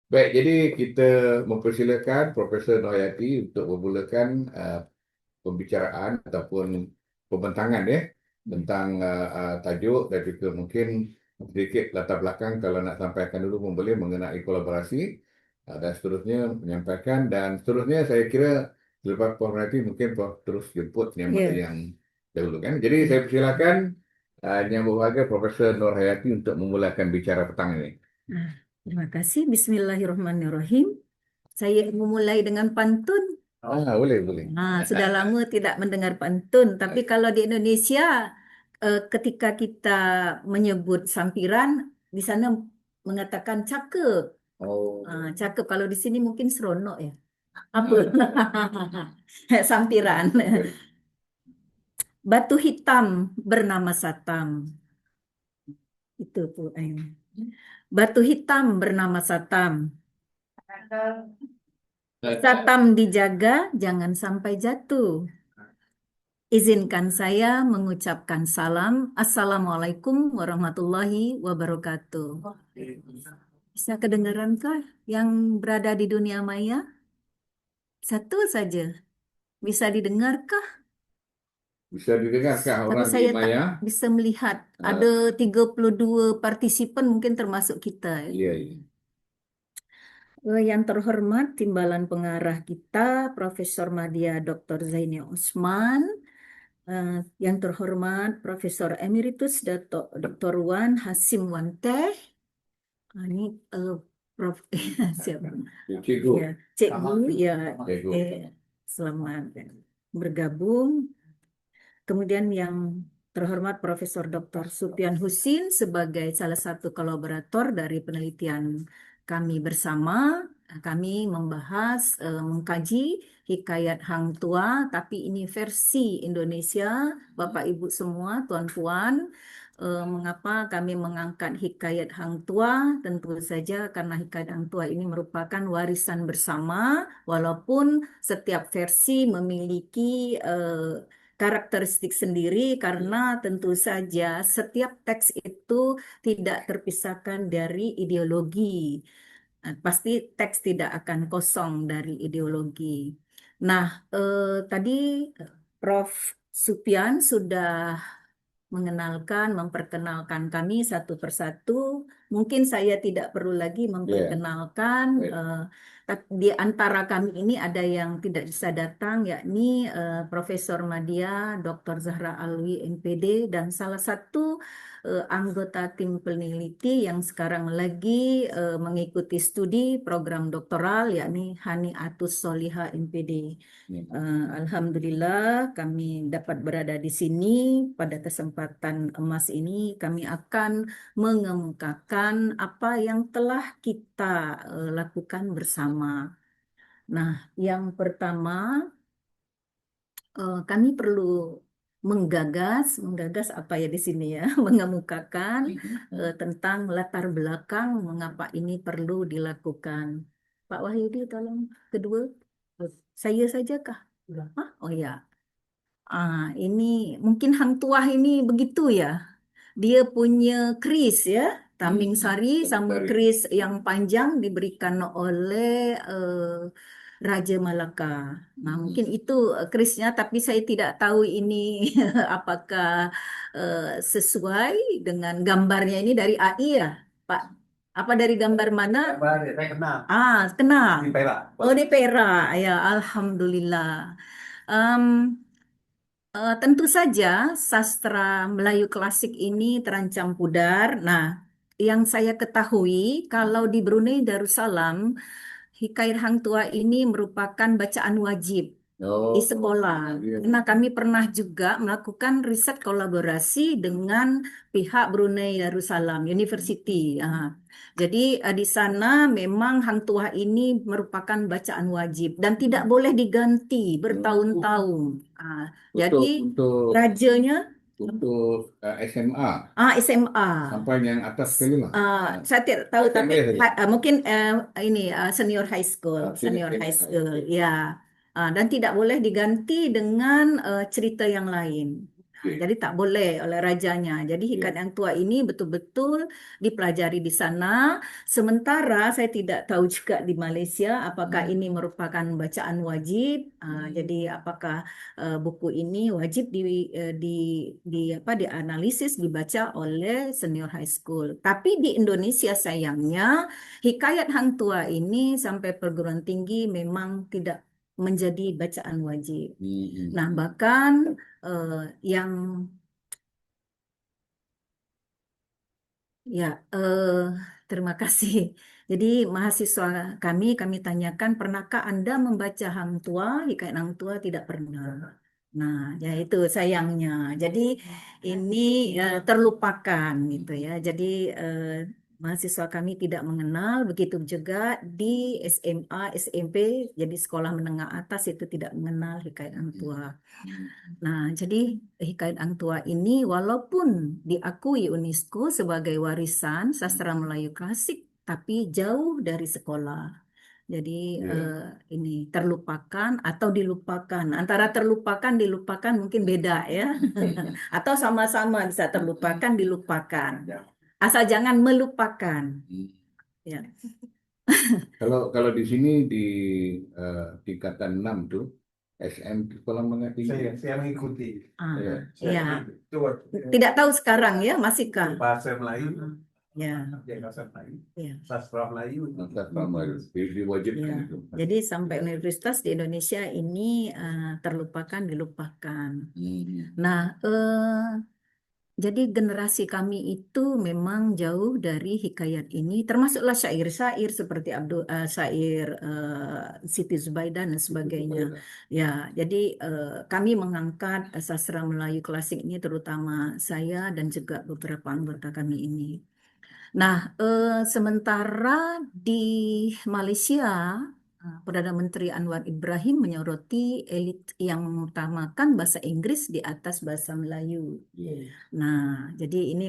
Baik, jadi kita mempersilakan Profesor Noryati untuk memulakan pembicaraan ataupun pembentangan ya tentang tajuk dan juga mungkin sedikit latar belakang kalau nak sampaikan dulu pun boleh mengenai kolaborasi dan seterusnya menyampaikan dan seterusnya saya kira selepas Prof. Noryati mungkin Prof terus jemput Ya. yang dahulu kan. Jadi saya persilakan yang berbahagia Profesor Nur Hayati untuk memulakan bicara petang ini. Nah, terima kasih. Bismillahirrahmanirrahim. Saya memulai dengan pantun. Boleh, boleh. Sudah lama tidak mendengar pantun, tapi kalau di Indonesia, ketika kita menyebut sampiran, di sana mengatakan cakep. Oh. Cakep. Kalau di sini mungkin seronok ya. Apa? Sampiran. Batu hitam bernama Satam. Itu tuh. Batu hitam bernama Satam. Satam dijaga, jangan sampai jatuh. Izinkan saya mengucapkan salam. Assalamualaikum warahmatullahi wabarakatuh. Bisa kedengarankah yang berada di dunia maya? Satu saja. Bisa didengarkah? Bisa didengarkah Tapi orang di saya tak Maya? bisa melihat. Ah, Ada 32 partisipan mungkin termasuk kita. iya, iya. Yang terhormat, Timbalan Pengarah kita, Profesor Madya Dr. Zaini Osman. Eh, yang terhormat Profesor Emeritus Dr. Wan Hasim Wanteh. Ini Prof. Siapa? Cikgu. Ya, Cikgu, ya, Cikgu. selamat bergabung. Kemudian yang terhormat Profesor Dr. Supian Husin sebagai salah satu kolaborator dari penelitian kami bersama. Kami membahas, mengkaji Hikayat Hang Tua, tapi ini versi Indonesia, Bapak Ibu semua, Tuan-Puan. Mengapa kami mengangkat Hikayat Hang Tua? Tentu saja karena Hikayat Hang Tua ini merupakan warisan bersama, walaupun setiap versi memiliki karakteristik sendiri karena tentu saja setiap teks itu tidak terpisahkan dari ideologi. Pasti teks tidak akan kosong dari ideologi. Nah, tadi Prof. Supian sudah memperkenalkan kami satu persatu. Mungkin saya tidak perlu lagi Iya, memperkenalkan. baik. Di antara kami ini ada yang tidak bisa datang, yakni Profesor Madya, Dr. Zahra Alwi, MPD, dan salah satu anggota tim peneliti yang sekarang lagi mengikuti studi program doktoral, yakni Hani Atus Soliha, MPD. Alhamdulillah kami dapat berada di sini. Pada kesempatan emas ini kami akan mengemukakan apa yang telah kita lakukan bersama. Nah, yang pertama kami perlu menggagas apa ya di sini ya, mengemukakan tentang latar belakang mengapa ini perlu dilakukan. Pak Wahyudi, tolong kedua. Saya saja kah? Oh ya. Ini mungkin Hang Tuah ini begitu ya. Dia punya keris ya, Taming Sari sama Sari. keris yang panjang diberikan oleh Raja Malaka. Nah, mungkin itu kerisnya, tapi saya tidak tahu ini apakah sesuai dengan gambarnya ini dari AI ya, Pak. Apa dari gambar mana? Saya kenal Kenal. di Perak. Oh, di Perak. Ya, Alhamdulillah. Em, tentu saja sastra Melayu klasik ini terancam pudar. Nah, yang saya ketahui kalau di Brunei Darussalam, Hikayat Hang Tuah ini merupakan bacaan wajib di Oh, sekolah. iya. Karena kami pernah juga melakukan riset kolaborasi dengan pihak Brunei Darussalam University. Jadi di sana memang Hang Tuah ini merupakan bacaan wajib dan tidak boleh diganti bertahun-tahun. Ah, jadi Untuk rajanya SMA SMA. sampai yang atas sekali lah. Saya tidak tahu tapi SMA saja. mungkin ini senior high school, senior high school, ya. Dan tidak boleh diganti dengan cerita yang lain. Jadi tak boleh oleh rajanya. Jadi Hikayat Yang Tua ini betul-betul dipelajari di sana. Sementara saya tidak tahu juga di Malaysia apakah ini merupakan bacaan wajib. Jadi apakah buku ini wajib dianalisis, dibaca oleh senior high school. Tapi di Indonesia sayangnya Hikayat Hang Tua ini sampai perguruan tinggi memang tidak menjadi bacaan wajib. Nah, bahkan yang ya terima kasih. Jadi mahasiswa kami tanyakan, pernahkah Anda membaca Hang Tua? Hikayat Hang Tua tidak pernah. Nah, ya itu sayangnya. Jadi ini terlupakan gitu ya. Jadi mahasiswa kami tidak mengenal. Begitu juga di SMA, SMP, jadi sekolah menengah atas itu tidak mengenal Hikayat Hang Tua. Nah, jadi Hikayat Hang Tua ini walaupun diakui UNESCO sebagai warisan sastra Melayu klasik, tapi jauh dari sekolah. Jadi ini terlupakan atau dilupakan. Antara terlupakan, dilupakan mungkin beda ya. Atau sama-sama bisa terlupakan, dilupakan. Asal jangan melupakan. Ya. Kalau di sini di tingkatan 6 tuh SM sekolah menengah tinggi. Saya mengikuti. Ya. Ya. Itu Tidak tahu sekarang ya, masihkah? bahasa Melayu, Ya. bahasa Melayu, Ya. sastra Melayu. Sastra Melayu diwajibkan Ya. itu. Jadi sampai universitas di Indonesia ini terlupakan, dilupakan. Nah, jadi generasi kami itu memang jauh dari hikayat ini, termasuklah syair-syair seperti syair Siti Zubaidah dan sebagainya. Ya, jadi kami mengangkat sastra Melayu klasik ini, terutama saya dan juga beberapa anggota kami ini. Nah, sementara di Malaysia, Perdana Menteri Anwar Ibrahim menyoroti elit yang mengutamakan bahasa Inggris di atas bahasa Melayu. Nah, jadi ini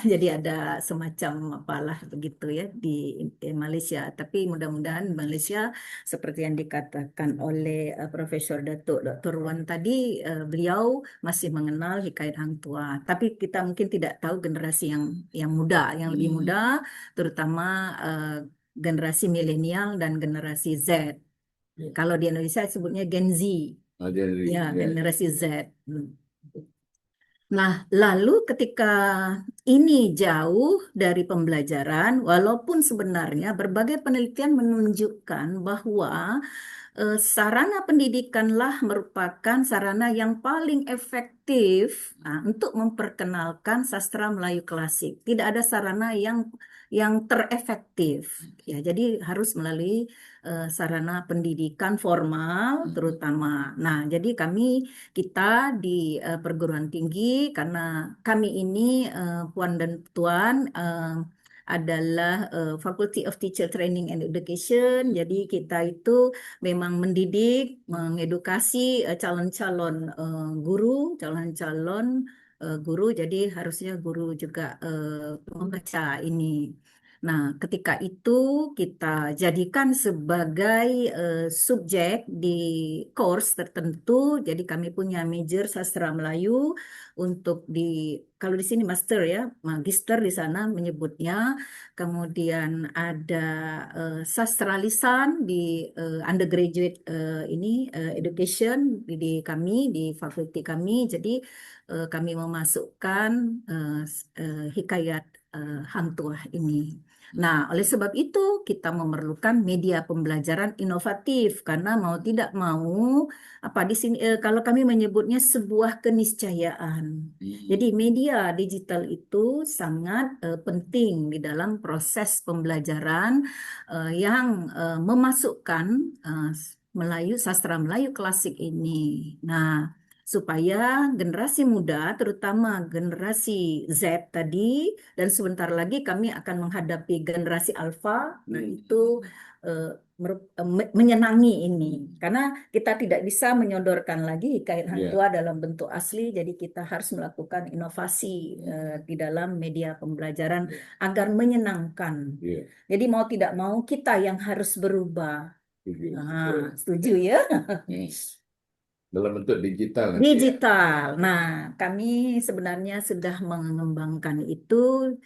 jadi ada semacam apalah begitu ya di Malaysia. Tapi mudah-mudahan Malaysia seperti yang dikatakan oleh Profesor Datuk Dr. Wan tadi, beliau masih mengenal Hikayat Hang Tua. Tapi kita mungkin tidak tahu generasi yang muda, yang lebih muda, terutama generasi milenial dan generasi Z. Kalau di Indonesia sebutnya Gen Z. Ya, generasi Z. Nah, lalu ketika ini jauh dari pembelajaran, walaupun sebenarnya berbagai penelitian menunjukkan bahwa sarana pendidikanlah merupakan sarana yang paling efektif untuk memperkenalkan sastra Melayu klasik. Tidak ada sarana yang terefektif. Ya, jadi harus melalui sarana pendidikan formal terutama. Nah, jadi kita di perguruan tinggi, karena kami ini Puan dan Tuan adalah Faculty of Teacher Training and Education. Jadi kita itu memang mendidik, mengedukasi calon-calon guru, calon-calon guru. Jadi harusnya guru juga membaca ini. Nah, ketika itu kita jadikan sebagai subjek di course tertentu. Jadi kami punya major sastra Melayu untuk kalau di sini master ya, magister di sana menyebutnya. Kemudian ada sastra lisan di undergraduate education di kami di fakulti kami. Jadi kami memasukkan hikayat Hang Tuah ini. Nah, oleh sebab itu kita memerlukan media pembelajaran inovatif karena mau tidak mau di sini kalau kami menyebutnya sebuah keniscayaan. Jadi media digital itu sangat penting di dalam proses pembelajaran yang memasukkan sastra Melayu klasik ini. Nah, supaya generasi muda, terutama generasi Z tadi, dan sebentar lagi kami akan menghadapi generasi Alpha, nah itu menyenangi ini, karena kita tidak bisa menyodorkan lagi hikayat Hang Tua dalam bentuk asli, jadi kita harus melakukan inovasi di dalam media pembelajaran agar menyenangkan. Jadi mau tidak mau kita yang harus berubah. Setuju ya? dalam bentuk digital nanti ya. Digital. Nah, kami sebenarnya sudah mengembangkan itu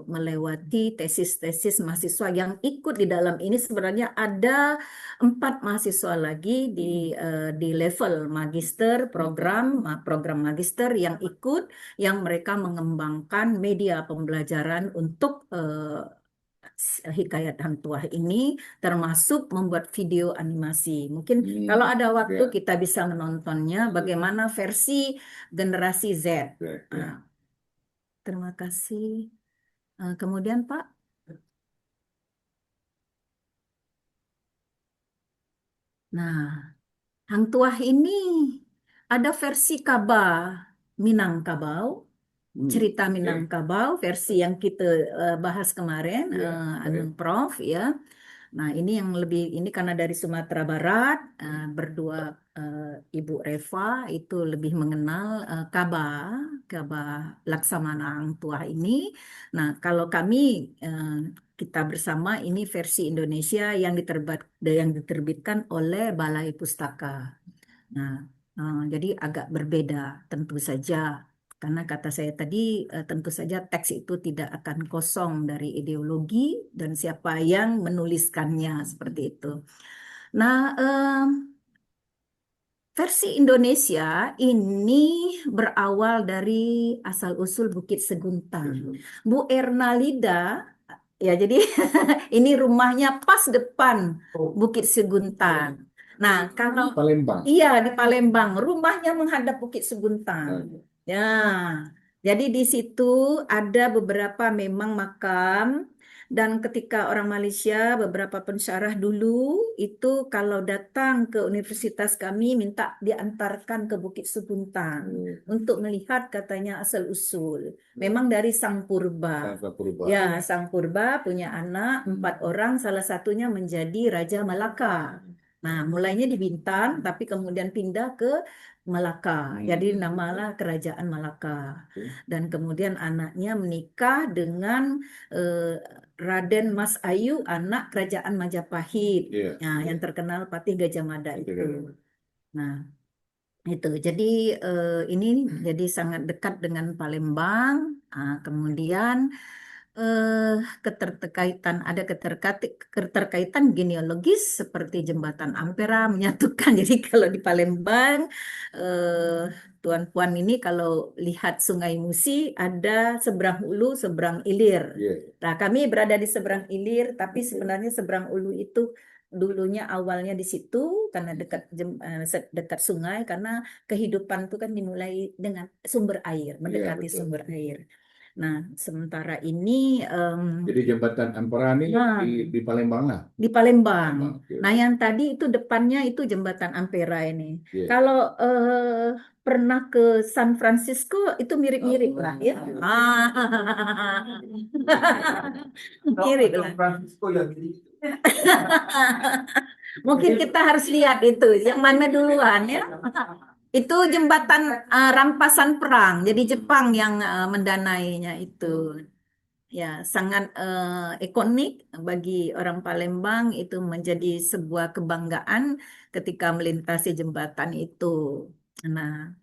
melewati tesis-tesis mahasiswa yang ikut di dalam ini. Sebenarnya ada 4 mahasiswa lagi di level magister program magister yang ikut, yang mereka mengembangkan media pembelajaran untuk Hikayat Hang Tuah ini, termasuk membuat video animasi. Mungkin kalau ada waktu Ya. kita bisa menontonnya bagaimana versi generasi Z. Ya. Ah, terima kasih. Kemudian Pak, nah Hang Tuah ini ada versi Minangkabau, cerita Oke. Minangkabau versi yang kita bahas kemarin, Ya, anu baik. Prof ya. Nah, ini yang lebih ini karena dari Sumatera Barat, berdua Ibu Reva itu lebih mengenal Kaba Laksamana Hang Tuah ini. Nah, kalau kami kita bersama ini versi Indonesia yang diterbitkan oleh Balai Pustaka. Nah, jadi agak berbeda tentu saja. Karena kata saya tadi, tentu saja teks itu tidak akan kosong dari ideologi dan siapa yang menuliskannya seperti itu. Nah, versi Indonesia ini berawal dari asal-usul Bukit Seguntang. Bu Ernalida, ya jadi ini rumahnya pas depan Bukit Seguntang. Nah, kalau Palembang. iya di Palembang, rumahnya menghadap Bukit Seguntang. Ya, jadi di situ ada beberapa memang makam, dan ketika orang Malaysia, beberapa pensyarah dulu itu kalau datang ke universitas kami minta diantarkan ke Bukit Seguntang untuk melihat katanya asal usul. Memang dari Sang Purba. Sang Purba. Ya, Sang Purba punya anak 4 orang, salah satunya menjadi Raja Malaka. Nah, mulainya di Bintan, tapi kemudian pindah ke Melaka. Jadi namalah Kerajaan Malaka. Dan kemudian anaknya menikah dengan Raden Mas Ayu, anak Kerajaan Majapahit. Iya. Nah, yang terkenal Patih Gajah Mada Itu itu. kan. Nah, itu. Jadi ini jadi sangat dekat dengan Palembang. Kemudian ada keterkaitan genealogis seperti jembatan Ampera menyatukan. Jadi kalau di Palembang, Tuan Puan ini kalau lihat Sungai Musi ada seberang hulu, seberang ilir. Iya. Nah, kami berada di seberang ilir, tapi sebenarnya seberang hulu itu dulunya awalnya di situ karena dekat sungai, karena kehidupan itu kan dimulai dengan sumber air, mendekati betul. sumber air. Nah, sementara ini Jadi jembatan Ampera ini Nah. di Palembang lah. di Palembang. Oke. Nah, yang tadi itu depannya itu jembatan Ampera ini. Iya. Kalau pernah ke San Francisco itu mirip-mirip lah ya. Mirip lah. Francisco yang ini. Mungkin kita harus lihat itu yang mana duluan ya. Itu jembatan rampasan perang. Jadi Jepang yang mendanainya itu. Ya, sangat ikonik bagi orang Palembang, itu menjadi sebuah kebanggaan ketika melintasi jembatan itu. Nah,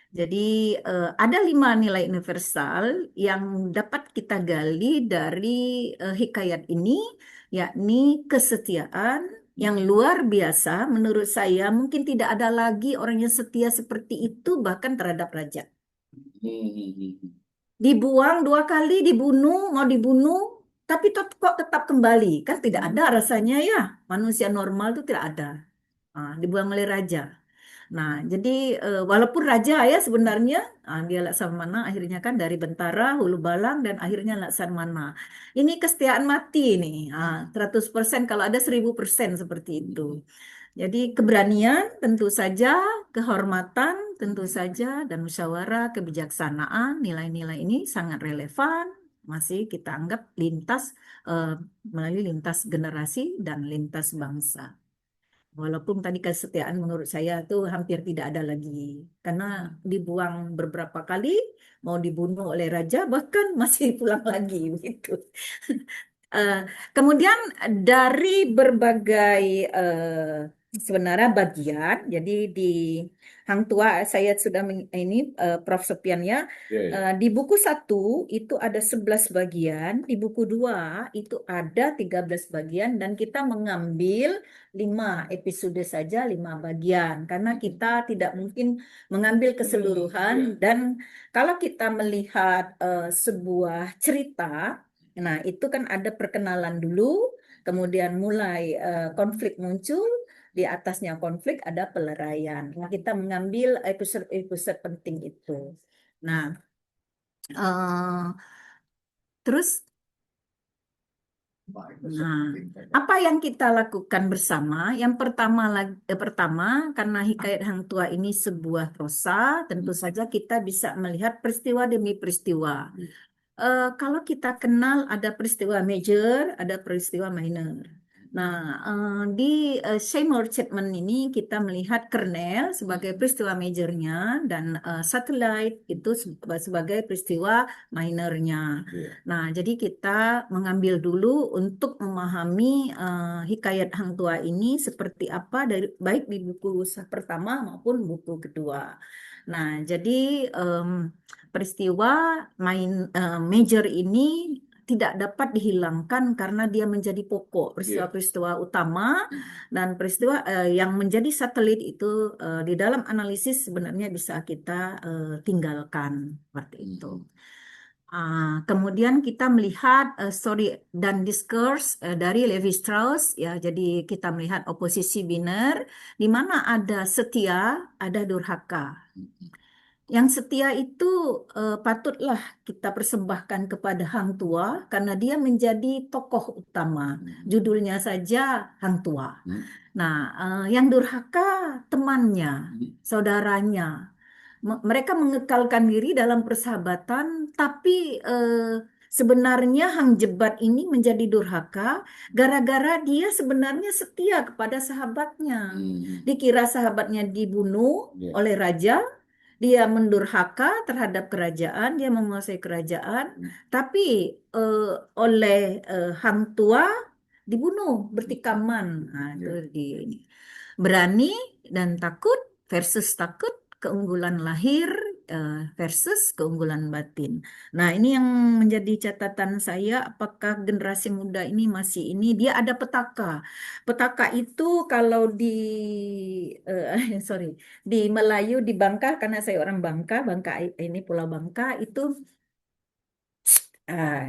jadi ada 5 nilai universal yang dapat kita gali dari hikayat ini, yakni kesetiaan yang luar biasa. Menurut saya mungkin tidak ada lagi orang yang setia seperti itu bahkan terhadap raja. Dibuang 2 kali, mau dibunuh, tapi kok tetap kembali. Kan tidak ada rasanya ya, manusia normal itu tidak ada. Dibuang oleh raja. Nah, jadi walaupun raja ya sebenarnya, dia Laksamana akhirnya kan dari Bentara, Hulu Balang, dan akhirnya Laksamana. Ini kesetiaan mati nih, 100%, kalau ada 1000% seperti itu. Jadi keberanian tentu saja, kehormatan tentu saja, dan musyawarah, kebijaksanaan, nilai-nilai ini sangat relevan, masih kita anggap melalui lintas generasi dan lintas bangsa. Walaupun tadi kesetiaan menurut saya itu hampir tidak ada lagi, karena dibuang beberapa kali, mau dibunuh oleh raja, bahkan masih pulang lagi begitu. Kemudian dari berbagai sebenarnya bagian. Jadi di Hang Tua saya sudah ini Prof Sopian ya. Ya, ya. Di buku 1 itu ada 11 bagian, di buku 2 itu ada 13 bagian dan kita mengambil 5 episode saja 5 bagian karena kita tidak mungkin mengambil keseluruhan Ya. dan kalau kita melihat sebuah cerita, nah itu kan ada perkenalan dulu, kemudian mulai konflik muncul, di atasnya konflik ada peleraian. Nah, kita mengambil episode-episode penting itu. Nah, terus, apa yang kita lakukan bersama? Yang pertama, karena Hikayat Hang Tua ini sebuah prosa, tentu saja kita bisa melihat peristiwa demi peristiwa. Kalau kita kenal ada peristiwa major, ada peristiwa minor. Nah, di Seymour Chapman ini kita melihat kernel sebagai peristiwa majornya dan satellite itu sebagai peristiwa minornya. Nah, jadi kita mengambil dulu untuk memahami Hikayat Hang Tua ini seperti apa baik di buku pertama maupun buku kedua. Nah, jadi peristiwa major ini tidak dapat dihilangkan karena dia menjadi pokok peristiwa-peristiwa utama dan peristiwa yang menjadi satelit itu di dalam analisis sebenarnya bisa kita tinggalkan seperti itu. Kemudian kita melihat story dan discourse dari Levi Strauss ya, jadi kita melihat oposisi biner di mana ada setia, ada durhaka. Yang setia itu patutlah kita persembahkan kepada Hang Tua karena dia menjadi tokoh utama. Judulnya saja Hang Tua. Nah, yang durhaka temannya, saudaranya. Mereka mengekalkan diri dalam persahabatan, tapi sebenarnya Hang Jebat ini menjadi durhaka gara-gara dia sebenarnya setia kepada sahabatnya. Dikira sahabatnya dibunuh oleh raja. Dia mendurhaka terhadap kerajaan, dia menguasai kerajaan, tapi oleh Hang Tua dibunuh bertikaman. Nah, itu berani dan takut versus takut, keunggulan lahir versus keunggulan batin. Nah, ini yang menjadi catatan saya, apakah generasi muda ini masih ini, dia ada petaka. Petaka itu kalau di sorry, di Melayu di Bangka karena saya orang Bangka, ini Pulau Bangka itu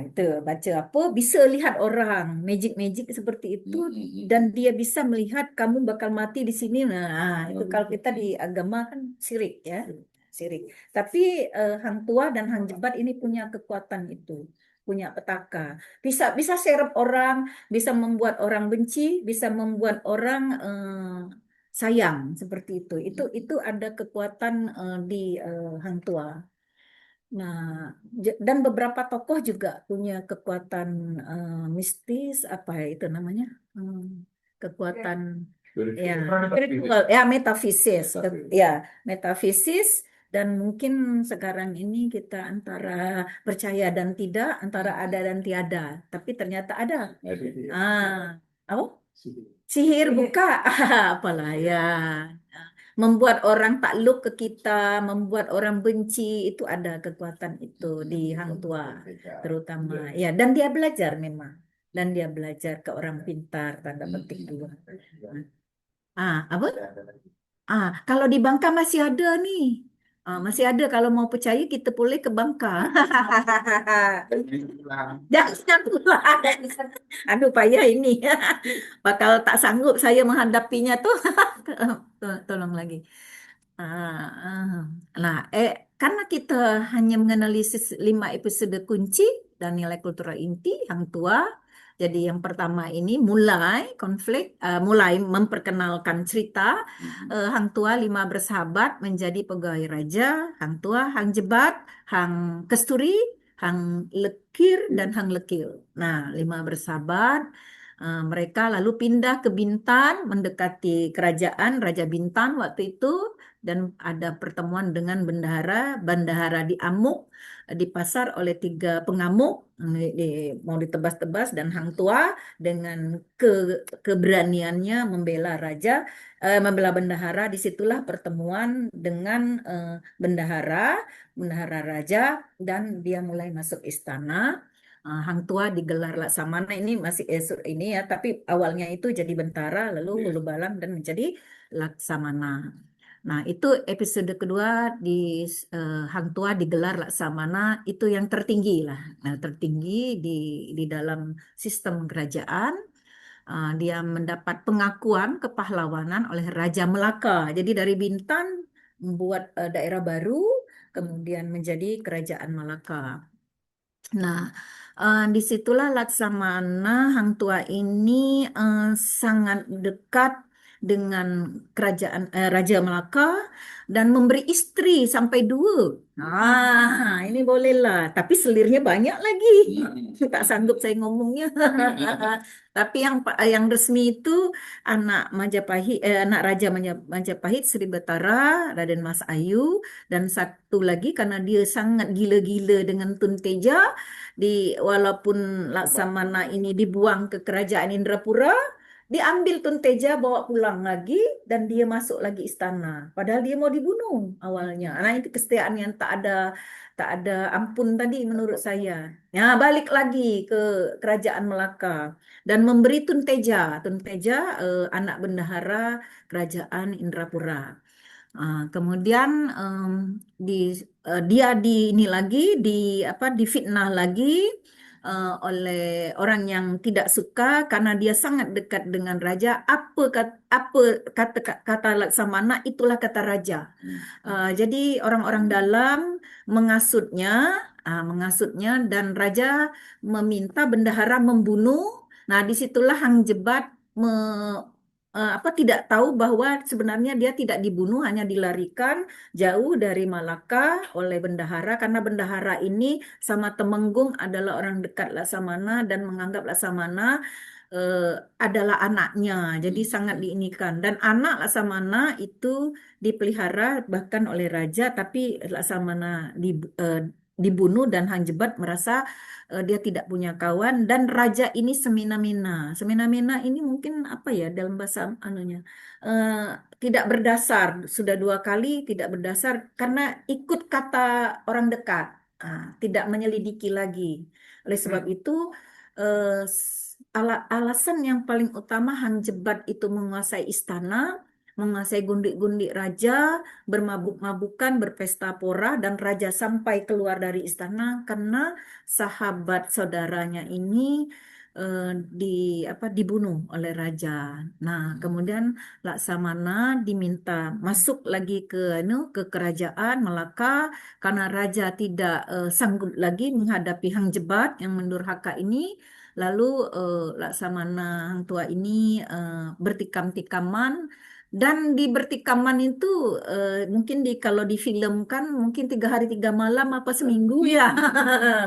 itu baca apa bisa lihat orang magic seperti itu dan dia bisa melihat kamu bakal mati di sini. Nah, itu kalau kita di agama kan sirik ya, sirik. Tapi Hang Tua dan Hang Jebat ini punya kekuatan itu, punya petaka. Bisa bisa serap orang, bisa membuat orang benci, bisa membuat orang sayang seperti itu. Itu ada kekuatan di Hang Tua. Nah, dan beberapa tokoh juga punya kekuatan mistis, apa ya itu namanya? Kekuatan ya spiritual, ya metafisis, ya metafisis. Dan mungkin sekarang ini kita antara percaya dan tidak, antara ada dan tiada, tapi ternyata ada. Apa? Sihir buka, apalah ya. Membuat orang takluk ke kita, membuat orang benci, itu ada kekuatan itu di Hang Tua terutama. Ya, dan dia belajar memang. Dan dia belajar ke orang pintar, tanda petik dua. Apa? Kalau di Bangka masih ada nih. Masih ada, kalau mau percaya kita boleh ke Bangka. Jangan pulang. Aduh, payah ini. Bakal tak sanggup saya menghadapinya tuh. Tolong lagi. Nah, karena kita hanya menganalisis 5 episode kunci dan nilai kultural inti Hang Tua. Jadi yang pertama ini mulai konflik, mulai memperkenalkan cerita Hang Tua 5 bersahabat menjadi pegawai raja, Hang Tua, Hang Jebat, Hang Kesturi, Hang Lekir dan Hang Lekil. Nah, 5 bersahabat Mereka lalu pindah ke Bintan, mendekati kerajaan Raja Bintan waktu itu, dan ada pertemuan dengan bendahara di Amuk, dipasar oleh 3 pengamuk, mau ditebas-tebas, dan Hang Tuah dengan keberaniannya membela bendahara. Disitulah pertemuan dengan bendahara raja, dan dia mulai masuk istana. Hang Tuah digelar Laksamana, ini masih ini ya, tapi awalnya itu jadi bentara, lalu Hulu Balang, dan menjadi Laksamana. Nah, itu episode kedua di Hang Tuah digelar Laksamana, itu yang tertinggi lah. Nah, tertinggi di dalam sistem kerajaan. Dia mendapat pengakuan kepahlawanan oleh Raja Melaka. Jadi dari Bintan membuat daerah baru, kemudian menjadi Kerajaan Malaka. Nah, disitulah Laksamana Hang Tuah ini sangat dekat dengan Raja Melaka, dan memberi istri sampai 2. Ini bolehlah. Tapi selirnya banyak lagi. Tak sanggup saya ngomongnya. Tapi yang resmi itu anak Raja Majapahit Sri Batara, Raden Mas Ayu, dan satu lagi karena dia sangat gila-gila dengan Tun Teja, walaupun Laksamana ini dibuang ke kerajaan Indrapura, diambil Tun Teja, bawa pulang lagi, dan dia masuk lagi istana. Padahal dia mau dibunuh awalnya. Nah, itu kesetiaan yang tak ada ampun tadi menurut saya. Ya, balik lagi ke kerajaan Melaka dan memberi Tun Teja. Tun Teja anak bendahara kerajaan Indrapura. Kemudian dia ini lagi difitnah lagi oleh orang yang tidak suka karena dia sangat dekat dengan raja. Apa kata Laksamana, itulah kata raja. Jadi orang-orang dalam mengasutnya, dan raja meminta bendahara membunuh. Nah, disitulah Hang Jebat tidak tahu bahwa sebenarnya dia tidak dibunuh, hanya dilarikan jauh dari Malaka oleh bendahara, karena bendahara ini sama Temenggung adalah orang dekat Laksamana dan menganggap Laksamana adalah anaknya, jadi sangat diinikan. Dan anak Laksamana itu dipelihara bahkan oleh raja, tapi Laksamana dibunuh, dan Hang Jebat merasa dia tidak punya kawan, dan raja ini semena-mena. Semena-mena ini mungkin apa ya dalam bahasa anunya, eh, tidak berdasar. Sudah 2 kali tidak berdasar karena ikut kata orang dekat. Tidak menyelidiki lagi. Oleh sebab itu alasan yang paling utama Hang Jebat itu menguasai istana, menguasai gundik-gundik raja, bermabuk-mabukan, berpesta pora, dan raja sampai keluar dari istana karena sahabat saudaranya ini dibunuh oleh raja. Nah, kemudian Laksamana diminta masuk lagi ke kerajaan Melaka karena raja tidak sanggup lagi menghadapi Hang Jebat yang mendurhaka ini. Lalu Laksamana Hang Tuah ini bertikam-tikaman, dan di bertikaman itu mungkin kalau difilmkan mungkin 3 hari 3 malam apa seminggu ya.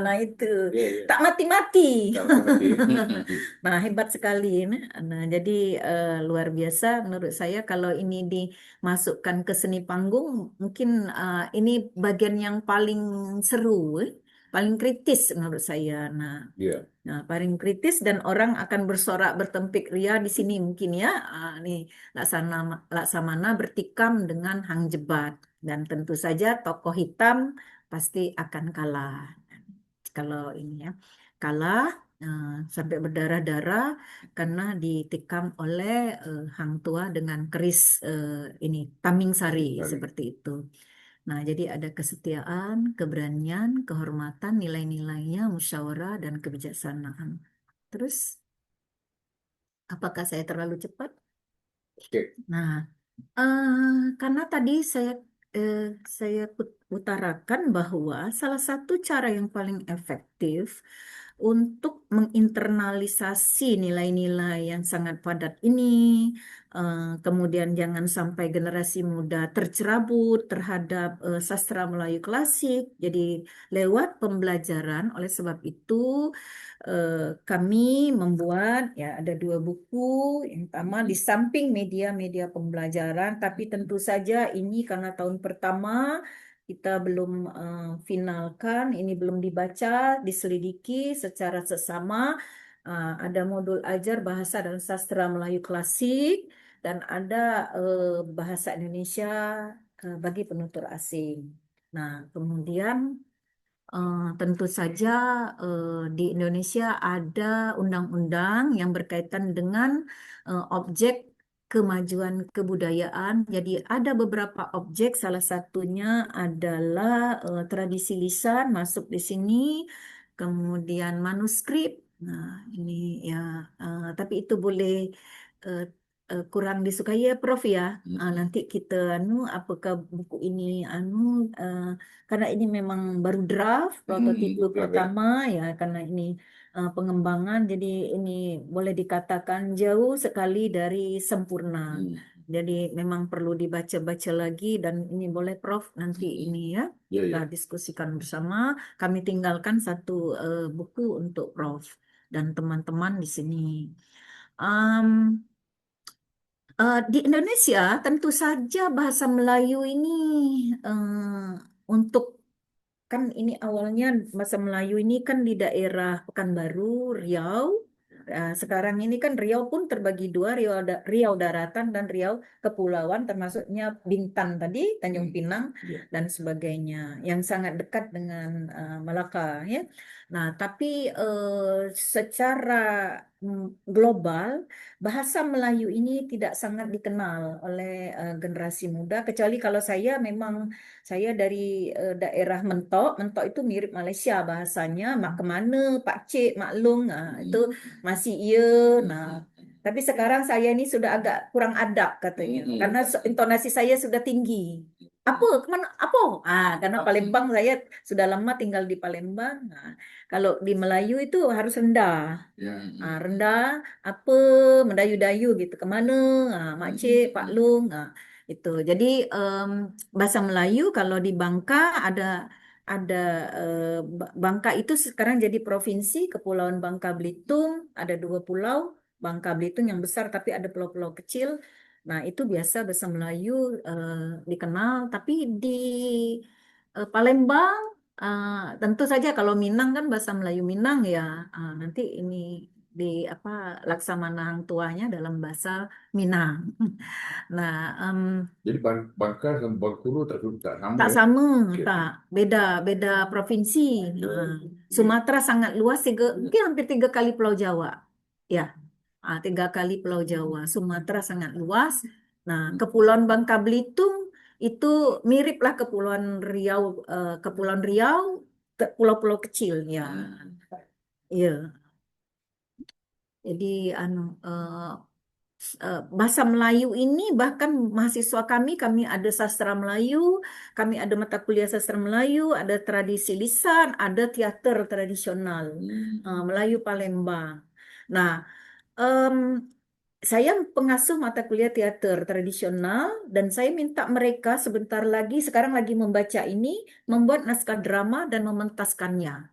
Nah itu Iya, iya. tak mati-mati. Tak mati. Nah, hebat sekali. Nah, jadi luar biasa menurut saya kalau ini dimasukkan ke seni panggung, mungkin ini bagian yang paling seru, paling kritis menurut saya. Iya. Nah, paling kritis, dan orang akan bersorak bertempik ria di sini mungkin ya. Nih Laksamana bertikam dengan Hang Jebat, dan tentu saja tokoh hitam pasti akan kalah. Kalau ini ya, kalah sampai berdarah-darah karena ditikam oleh Hang Tuah dengan keris ini Taming Sari seperti itu. Nah, jadi ada kesetiaan, keberanian, kehormatan, nilai-nilainya, musyawarah, dan kebijaksanaan. Terus, apakah saya terlalu cepat? Oke. Nah, karena tadi saya utarakan bahwa salah satu cara yang paling efektif untuk menginternalisasi nilai-nilai yang sangat padat ini, kemudian jangan sampai generasi muda tercerabut terhadap sastra Melayu klasik. Jadi lewat pembelajaran, oleh sebab itu kami membuat ya ada 2 buku. Yang pertama di samping media-media pembelajaran, tapi tentu saja ini karena tahun pertama kita belum finalkan, ini belum dibaca, diselidiki secara sesama. Ada modul ajar bahasa dan sastra Melayu klasik dan ada bahasa Indonesia bagi penutur asing. Nah, kemudian tentu saja di Indonesia ada undang-undang yang berkaitan dengan objek kemajuan kebudayaan. Jadi ada beberapa objek, salah satunya adalah tradisi lisan masuk di sini, kemudian manuskrip. Nah, ini ya, tapi itu boleh eh, kurang disukai ya, Prof ya. Nanti kita apakah buku ini eh, karena ini memang baru draft prototipe pertama ya, karena ini pengembangan, jadi ini boleh dikatakan jauh sekali dari sempurna. Jadi memang perlu dibaca-baca lagi dan ini boleh Prof nanti ini ya Ya, kita ya. diskusikan bersama. Kami tinggalkan satu buku untuk Prof dan teman-teman di sini. Em, di Indonesia tentu saja bahasa Melayu ini untuk kan ini awalnya bahasa Melayu ini kan di daerah Pekanbaru, Riau. Sekarang ini kan Riau pun terbagi 2, Riau daratan dan Riau kepulauan, termasuknya Bintan tadi, Tanjung Pinang Ya. dan sebagainya, yang sangat dekat dengan Malaka ya. Nah, tapi secara global bahasa Melayu ini tidak sangat dikenal oleh generasi muda, kecuali kalau saya memang saya dari daerah Mentok. Mentok itu mirip Malaysia bahasanya. Mak kemana, Pak Cik, Mak Long, itu masih iya. Nah, tapi sekarang saya ini sudah agak kurang adab katanya, karena intonasi saya sudah tinggi. Apa kemana? Apa? Karena Palembang saya sudah lama tinggal di Palembang. Nah, kalau di Melayu itu harus rendah. Ya. Rendah apa mendayu-dayu gitu kemana, Mak Cik, Pak Lung, itu. Jadi bahasa Melayu kalau di Bangka ada Bangka itu sekarang jadi provinsi, Kepulauan Bangka Belitung, ada 2 pulau, Bangka Belitung yang besar tapi ada pulau-pulau kecil. Nah, itu biasa bahasa Melayu dikenal, tapi di Palembang tentu saja kalau Minang kan bahasa Melayu Minang ya, nanti ini di apa Laksamana Hang Tuanya dalam bahasa Minang. Nah, Jadi Bangka sama Bengkulu tak sama tak ya? sama, Oke. tak beda beda provinsi. Ya. Sumatera sangat luas, mungkin hampir 3 kali Pulau Jawa. Ya, 3 kali Pulau Jawa. Sumatera sangat luas. Nah, Kepulauan Bangka Belitung itu miriplah Kepulauan Riau, pulau-pulau kecil ya. Iya. Jadi bahasa Melayu ini bahkan mahasiswa kami ada sastra Melayu, kami ada mata kuliah sastra Melayu, ada tradisi lisan, ada teater tradisional Melayu Palembang. Nah, em, saya pengasuh mata kuliah teater tradisional dan saya minta mereka sebentar lagi, sekarang lagi membaca ini, membuat naskah drama dan mementaskannya.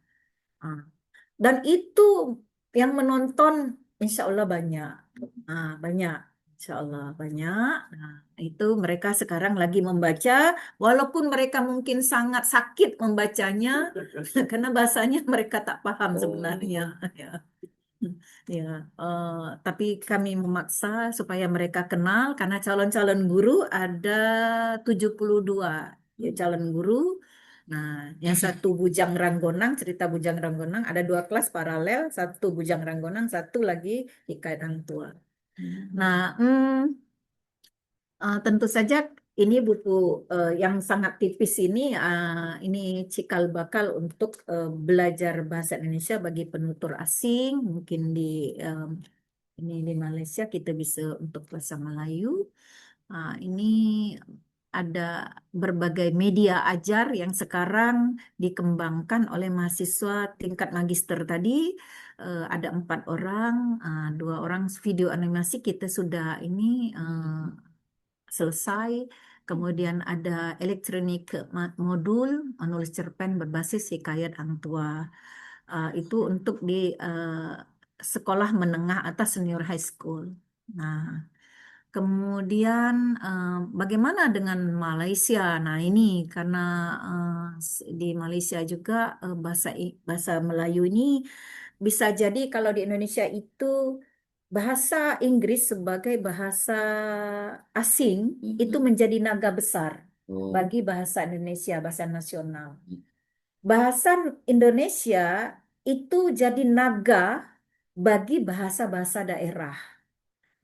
Ah, Dan itu yang menonton insya Allah banyak. Banyak. Insya Allah banyak. Nah, itu mereka sekarang lagi membaca, walaupun mereka mungkin sangat sakit membacanya, karena bahasanya mereka tak paham sebenarnya. Ya. Ya, tapi kami memaksa supaya mereka kenal karena calon-calon guru ada 72 ya, calon guru. Nah, yang satu Bujang Ranggonang, cerita Bujang Ranggonang, ada 2 kelas paralel, satu Bujang Ranggonang, satu lagi Hikayat Hang Tua. Nah, tentu saja ini buku yang sangat tipis ini cikal bakal untuk belajar bahasa Indonesia bagi penutur asing, mungkin ini di Malaysia kita bisa untuk bahasa Melayu. Ini ada berbagai media ajar yang sekarang dikembangkan oleh mahasiswa tingkat magister tadi. Ada 4 orang, 2 orang video animasi kita sudah ini selesai. Kemudian ada elektronik modul menulis cerpen berbasis hikayat Hang Tuah. Itu untuk di sekolah menengah atas senior high school. Nah, kemudian bagaimana dengan Malaysia? Nah, ini karena di Malaysia juga bahasa Melayu ini bisa jadi kalau di Indonesia itu bahasa Inggris sebagai bahasa asing itu menjadi naga besar Oh. bagi bahasa Indonesia, bahasa nasional. Bahasa Indonesia itu jadi naga bagi bahasa-bahasa daerah.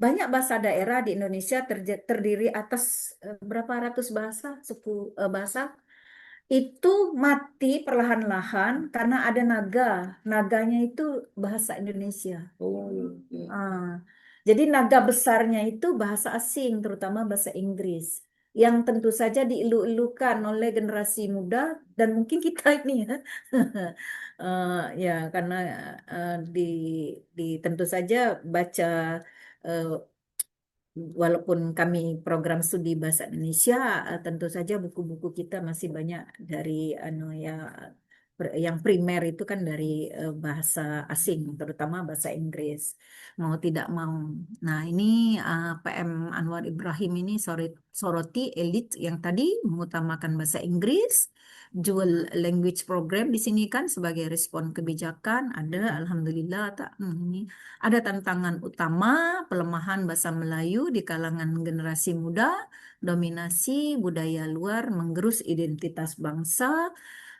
Banyak bahasa daerah di Indonesia terdiri atas berapa ratus bahasa, 10 bahasa itu mati perlahan-lahan karena ada naga. Naganya itu bahasa Indonesia. Oh. Ah, jadi naga besarnya itu bahasa asing, terutama bahasa Inggris, yang tentu saja dielu-elukan oleh generasi muda dan mungkin kita ini ya, ya karena di tentu saja baca eh, walaupun kami program studi bahasa Indonesia, tentu saja buku-buku kita masih banyak dari ya yang primer itu kan dari bahasa asing, terutama bahasa Inggris. Mau tidak mau. Nah, ini PM Anwar Ibrahim ini soroti elit yang tadi mengutamakan bahasa Inggris, dual language program di sini kan sebagai respon kebijakan ada, alhamdulillah tak ini ada tantangan utama pelemahan bahasa Melayu di kalangan generasi muda, dominasi budaya luar menggerus identitas bangsa.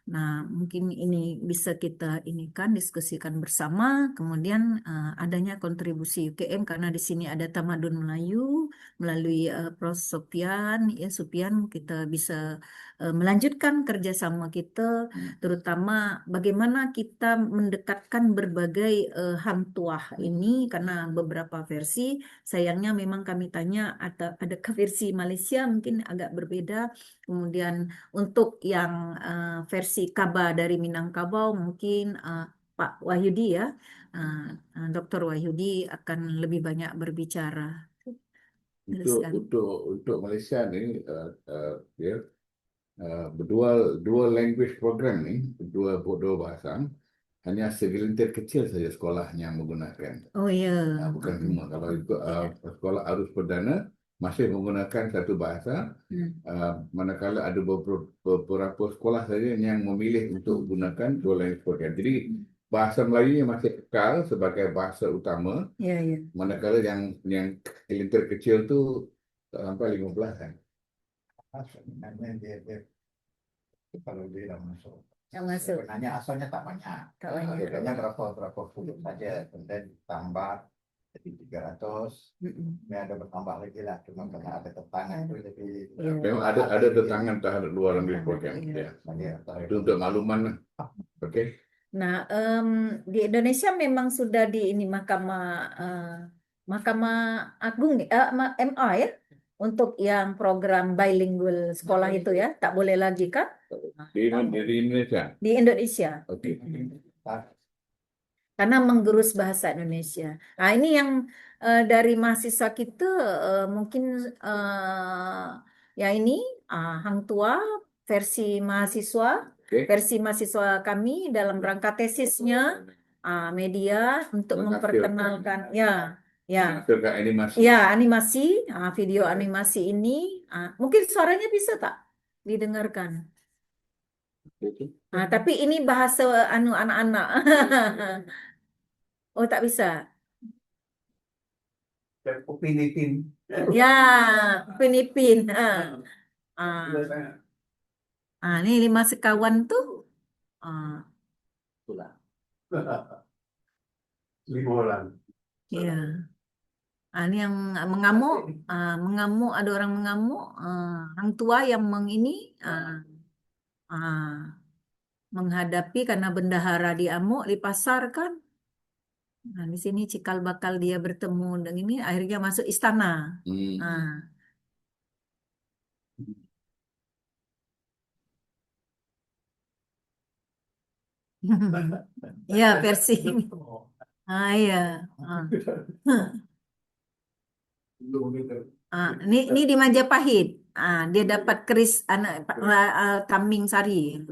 Nah, mungkin ini bisa kita diskusikan bersama. Kemudian adanya kontribusi UGM karena di sini ada Tamadun Melayu melalui Prof. Sopian, ya Supian kita bisa melanjutkan kerjasama kita, terutama bagaimana kita mendekatkan berbagai hang tuah ini karena beberapa versi. Sayangnya memang kami tanya adakah versi Malaysia mungkin agak berbeda. Kemudian untuk yang versi Kaba dari Minangkabau mungkin Pak Wahyudi ya, Dr. Wahyudi akan lebih banyak berbicara. Teruskan. Untuk Malaysia ni dia dual language program ni dua bahasa hanya segelintir kecil saja sekolah yang menggunakan. Oh ya. Bukan semua. Kalau ikut sekolah arus perdana masih menggunakan satu bahasa, manakala ada beberapa sekolah saja yang memilih untuk gunakan dua language program. Jadi bahasa Melayu masih kekal sebagai bahasa utama, Ya, ya. manakala yang segelintir kecil tu tak sampai 15 kan. Sebenarnya dia kalau dia dah masuk. Yang masuk. Sebenarnya asalnya tak banyak. Tak banyak. Sebenarnya berapa puluh saja. Kemudian tambah jadi 300. Ini ada bertambah lagi lah. Cuma karena ada tetangan itu jadi. Ya. Memang ada tetangan terhadap luar language program. Iya. Ya. Itu untuk makluman lah. Okey. Nah, di Indonesia memang sudah di ini Mahkamah Agung MA ya untuk yang program bilingual sekolah itu ya, tak boleh lagi kan? Di Indonesia. Di Indonesia. Okey. Karena menggerus bahasa Indonesia. Nah, ini yang dari mahasiswa kita mungkin ya ini Hang Tuah versi mahasiswa, Okey. versi mahasiswa kami dalam rangka tesisnya media untuk memperkenalkan ya Menghasilkan animasi. ya animasi video animasi ini mungkin suaranya bisa tak didengarkan? Tapi ini bahasa anak-anak. Oh, tak bisa. Filipin. Ya, Filipin. Ini 5 sekawan tuh. Itulah. 5 orang. Ya. Ini yang mengamuk, ada orang mengamuk, Hang Tua yang menghadapi karena bendahara diamuk di pasar kan. Nah, di sini cikal bakal dia bertemu dengan ini akhirnya masuk istana. Ya, versi ini. Ah, ya. Ah. Ini di Majapahit. Dia dapat keris anak Taming Sari.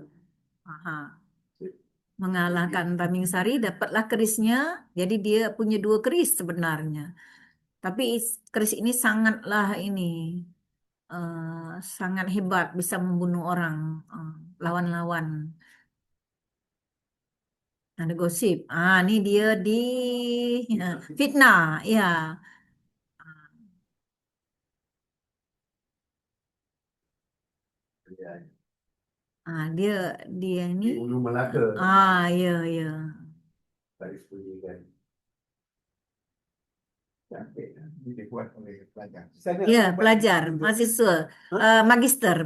Aha. Mengalahkan Taming Sari, dapatlah kerisnya. Jadi dia punya dua keris sebenarnya. Tapi keris ini sangatlah ini sangat hebat, bisa membunuh orang, lawan-lawan. Ada gosip. Ini dia di fitnah, ya. Dia dia ini. Di Ulu Melaka Ya, ya. tadi sebutkan. Cantik. Ini dibuat oleh pelajar. Ya, pelajar, mahasiswa,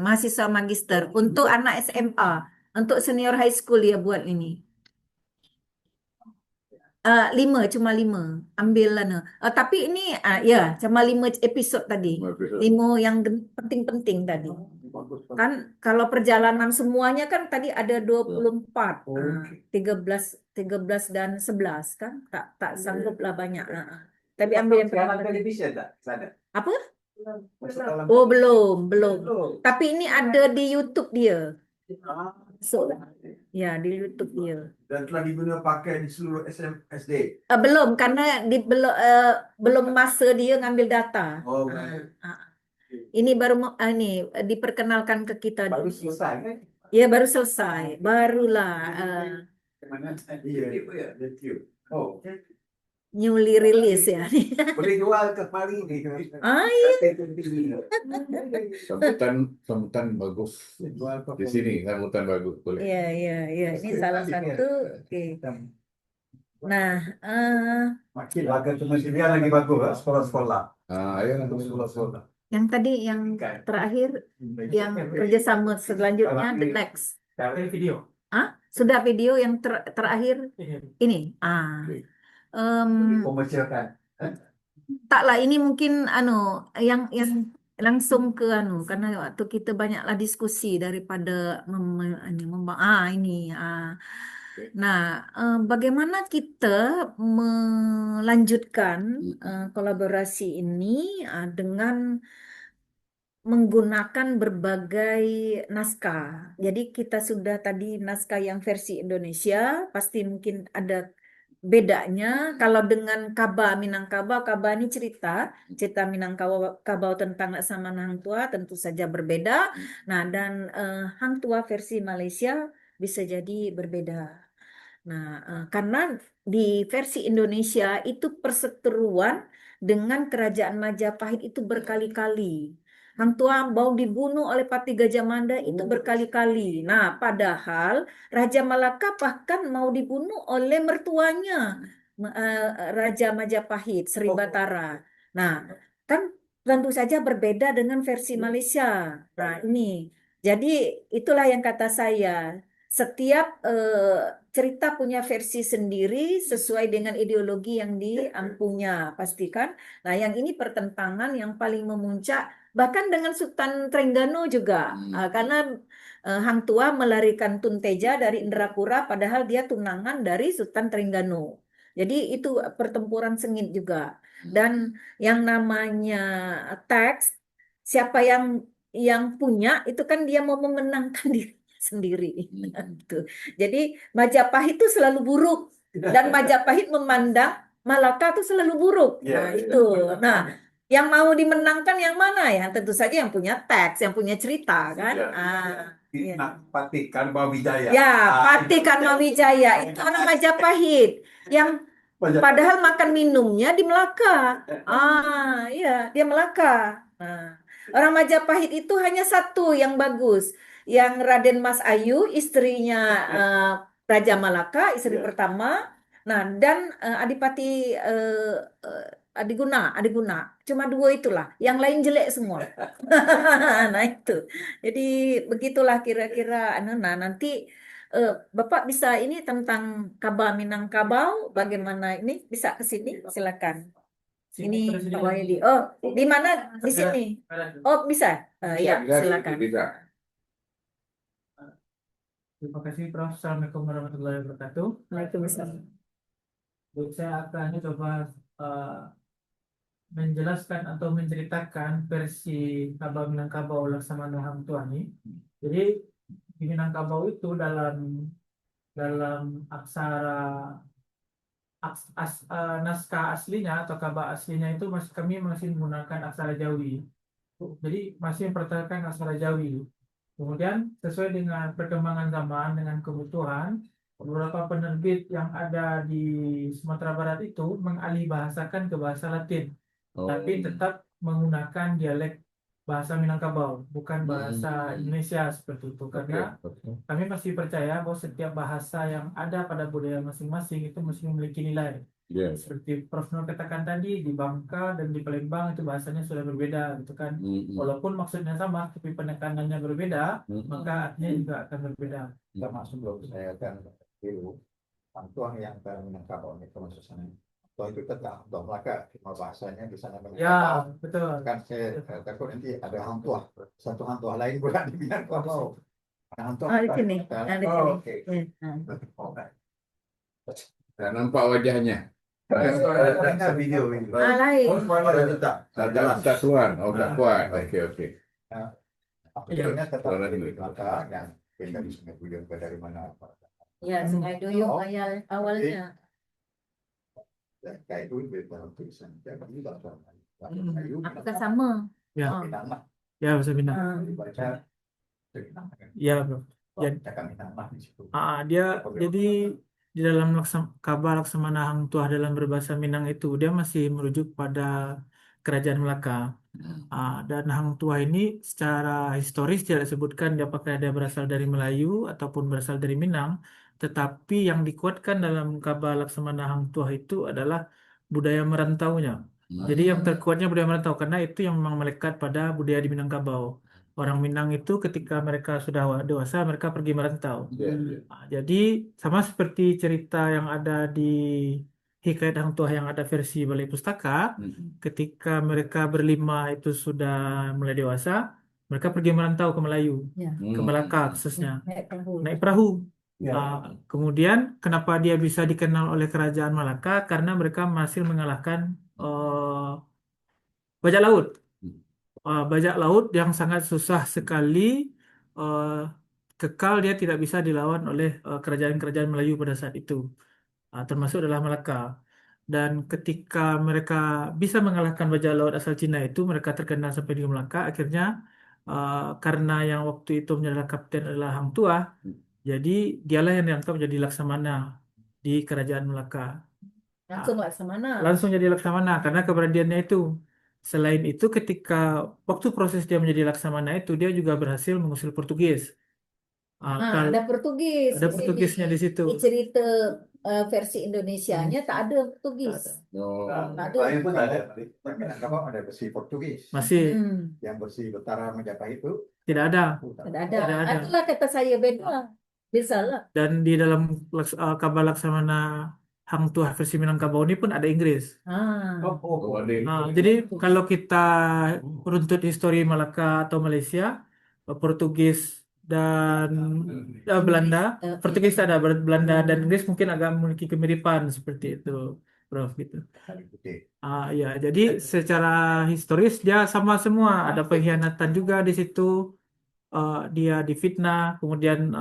mahasiswa magister untuk anak SMA, untuk senior high school ya buat ini. 5, cuma 5. Ambil tapi ini ya cuma 5 episod tadi. 5 yang penting-penting tadi. Kan kalau perjalanan semuanya kan tadi ada 24. 13 dan 11 kan. Tak sanggup lah banyak. Tapi ambil yang Siaran pertama. televisi tak? Ada. Apa? Masuk dalam- Oh, belum. Tapi ini ada di YouTube dia. So, ya di YouTube dia. Dan telah digunakan pakai di seluruh SD. Belum karena belum masa dia ngambil data. Oh, Ini baru ini diperkenalkan ke kita. baru selesai kan? Ya baru selesai, barulah Kemana? Iya, YouTube. Oh, newly release ya. boleh jual ke Mari ni. Iya. Sambutan bagus di sini, sambutan bagus boleh. Iya. Ini salah satu. Oke. Nah, Makin laga cuma dia lagi bagus sekolah-sekolah. Ayo nanti Sekolah-sekolah. yang tadi yang terakhir, yang kerjasama selanjutnya the next. Video. Sudah video yang terakhir ini. Komersialkan. Taklah ini mungkin yang langsung ke karena waktu kita banyaklah diskusi daripada ini. Nah, bagaimana kita melanjutkan kolaborasi ini dengan menggunakan berbagai naskah. Jadi kita sudah tadi naskah yang versi Indonesia, pasti mungkin ada bedanya. Kalau dengan Kaba Minangkabau, Kaba ini cerita Minangkabau tentang Laksamana Hang Tuah tentu saja berbeda. Nah, dan Hang Tuah versi Malaysia bisa jadi berbeda. Nah, karena di versi Indonesia itu perseteruan dengan Kerajaan Majapahit itu berkali-kali. Hang Tuah mau dibunuh oleh Pati Gajah Mada itu berkali-kali. Nah, padahal Raja Malaka bahkan mau dibunuh oleh mertuanya, Raja Majapahit, Sri Batara. Nah, kan tentu saja berbeda dengan versi Malaysia. Nah, ini. Jadi itulah yang kata saya. Setiap cerita punya versi sendiri sesuai dengan ideologi yang diampunya, pastikan. Nah, yang ini pertentangan yang paling memuncak, bahkan dengan Sultan Trengganu juga, karena Hang Tuah melarikan Tunteja dari Indrapura, padahal dia tunangan dari Sultan Trengganu. Jadi itu pertempuran sengit juga. Dan yang namanya teks, siapa yang punya itu kan dia mau memenangkan diri sendiri. Gitu. Jadi Majapahit itu selalu buruk dan Majapahit memandang Malaka itu selalu buruk. Nah, itu. Nah, yang mau dimenangkan yang mana ya? Tentu saja yang punya teks, yang punya cerita kan. Pati Karmawijaya. Ya, Pati Karmawijaya itu orang Majapahit yang padahal makan minumnya di Melaka. Iya, dia Melaka. Nah, orang Majapahit itu hanya satu yang bagus, yang Raden Mas Ayu, istrinya Raja Malaka, istri pertama. Nah, dan Adipati Adiguna. Cuma 2 itulah, yang lain jelek semua. Nah, itu. Jadi begitulah kira-kira. Nah, nanti Bapak bisa ini tentang Kaba Minangkabau, bagaimana ini bisa ke sini, silakan. Ini Pak Wahyudi. Oh, di mana? Di sini. Oh, bisa. Ya, silakan. Bisa. Terima kasih Prof. Assalamualaikum warahmatullahi wabarakatuh. Waalaikumsalam. Baik, saya akan coba eh, menjelaskan atau menceritakan versi Kabau Minangkabau Laksamana Hang Tuani. Jadi di Minangkabau itu dalam aksara naskah aslinya atau kabah aslinya itu kami masih menggunakan aksara Jawi. Jadi masih mempertahankan aksara Jawi. Kemudian sesuai dengan perkembangan zaman dengan kebutuhan, beberapa penerbit yang ada di Sumatera Barat itu mengalih bahasakan ke bahasa Latin, tapi Oh. tetap menggunakan dialek bahasa Minangkabau, bukan bahasa Indonesia seperti itu. Karena Oke. kami masih percaya bahwa setiap bahasa yang ada pada budaya masing-masing itu mesti memiliki nilai. Yes. Seperti Prof. Nur katakan tadi, di Bangka dan di Palembang itu bahasanya sudah berbeda gitu kan. Walaupun maksudnya sama, tapi penekanannya berbeda, maka artinya juga akan berbeda. Termasuk belum saya kan dulu Hang Tuah yang ke Minangkabau ini termasuk sana. Tuah itu tetap Tuah Melaka, cuma bahasanya di sana Ya, Minangkabau. betul. Kan saya takut nanti ada Hang Tuah, satu Hang Tuah lain pula di Minangkabau. Hang Tuah. Oh, di sini. kan? Di Oh, sini. oke. Ya. Oh, baik. Tak nampak wajahnya. Ada video. Lain. Tak keluar. Oh, tak kuat. Okey, okey. Akhirnya tetap Kalau di lagi. Melaka yang dari Sungai Buyung ke dari mana? Ya, Sungai Duyung Oh. awalnya. Kayak itu dalam tulisan. Jangan juga sama. Apakah sama? Ya, Oh. Minang mah ya bahasa Minang. dibaca Minang kan. Ya, Bro. Jadi, Cakap Minang mah di situ. dia jadi di dalam kabar Laksamana Hang Tuah dalam berbahasa Minang itu dia masih merujuk pada Kerajaan Melaka. Dan Hang Tuah ini secara historis tidak disebutkan dia apakah dia berasal dari Melayu ataupun berasal dari Minang, tetapi yang dikuatkan dalam kabar Laksamana Hang Tuah itu adalah budaya merantaunya. Jadi yang terkuatnya budaya merantau karena itu yang memang melekat pada budaya di Minangkabau. Orang Minang itu ketika mereka sudah dewasa mereka pergi merantau. Jadi sama seperti cerita yang ada di Hikayat Hang Tuah yang ada versi Balai Pustaka, ketika mereka berlima itu sudah mulai dewasa, mereka pergi merantau ke Melayu, Ya. ke Melaka khususnya, Naik perahu. naik perahu. Ya. Kemudian kenapa dia bisa dikenal oleh Kerajaan Malaka? Karena mereka berhasil mengalahkan bajak laut. Bajak laut yang sangat susah sekali, eh, kekal dia tidak bisa dilawan oleh kerajaan-kerajaan Melayu pada saat itu, termasuk adalah Melaka. Dan ketika mereka bisa mengalahkan bajak laut asal Cina itu, mereka terkenal sampai di Melaka. Akhirnya karena yang waktu itu menjadi kapten adalah Hang Tuah, jadi dialah yang diangkat menjadi Laksamana di Kerajaan Melaka. Langsung Laksamana. Langsung jadi Laksamana karena keberaniannya itu. Selain itu, ketika waktu proses dia menjadi Laksamana itu, dia juga berhasil mengusir Portugis. Ada Portugis. Ada Portugisnya di situ. Di cerita versi Indonesianya tak ada Portugis. Oh. Tak ada. Lain pun ada. Minangkabau ada besi Portugis. Masih Yang besi Utara Majapahit itu tidak ada. Tidak ada. Tidak ada. Itulah kata saya beda. Bisa lah. Dan di dalam kabar Laksamana Hang Tuah versi Minangkabau ini pun ada Inggris. Oh, ada. Jadi kalau kita runtut histori Malaka atau Malaysia, Portugis dan Belanda, Portugis ada, Belanda dan Inggris mungkin agak memiliki kemiripan seperti itu, Prof. Gitu. hari putih. Ya, jadi secara historis dia sama semua, ada pengkhianatan juga di situ. Dia difitnah, kemudian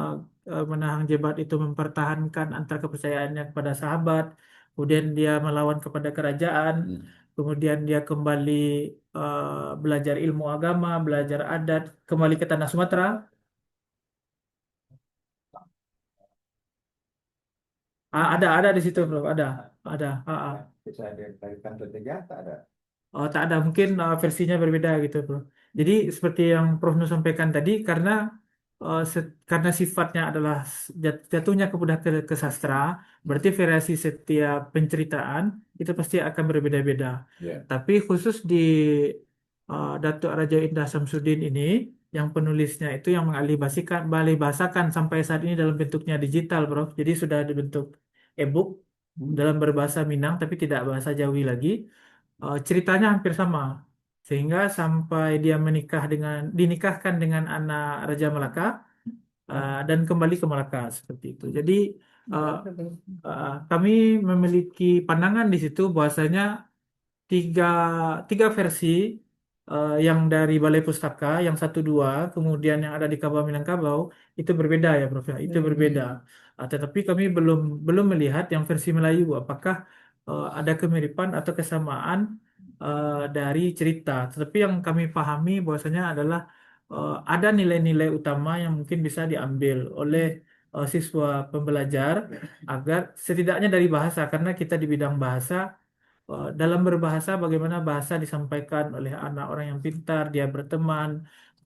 menahan Jebat itu mempertahankan antara kepercayaannya kepada sahabat, kemudian dia melawan kepada kerajaan, kemudian dia kembali belajar ilmu agama, belajar adat, kembali ke tanah Sumatera. Ada di situ, Bro, ada. Bisa ada kaitan senjata ada. Oh, tak ada, mungkin versinya berbeda gitu, Bro. Jadi seperti yang Prof. Nur sampaikan tadi, karena sifatnya adalah jatuhnya ke sastra, berarti variasi setiap penceritaan itu pasti akan berbeda-beda. Ya. Tapi khusus di Datuk Raja Indah Samsudin ini, yang penulisnya itu yang bahasakan sampai saat ini dalam bentuknya digital, Bro. Jadi sudah dibentuk e-book dalam berbahasa Minang, tapi tidak bahasa Jawi lagi. Ceritanya hampir sama, sehingga sampai dia dinikahkan dengan anak Raja Melaka, dan kembali ke Melaka seperti itu. Jadi uh, kami memiliki pandangan di situ bahwasanya tiga tiga versi, yang dari Balai Pustaka, yang satu dua, kemudian yang ada di Kabau Minangkabau itu berbeda ya Prof ya, itu berbeda. Tetapi kami belum belum melihat yang versi Melayu apakah ada kemiripan atau kesamaan dari cerita. Tetapi yang kami pahami bahwasanya adalah ada nilai-nilai utama yang mungkin bisa diambil oleh siswa pembelajar agar setidaknya dari bahasa, karena kita di bidang bahasa, dalam berbahasa bagaimana bahasa disampaikan oleh anak orang yang pintar, dia berteman,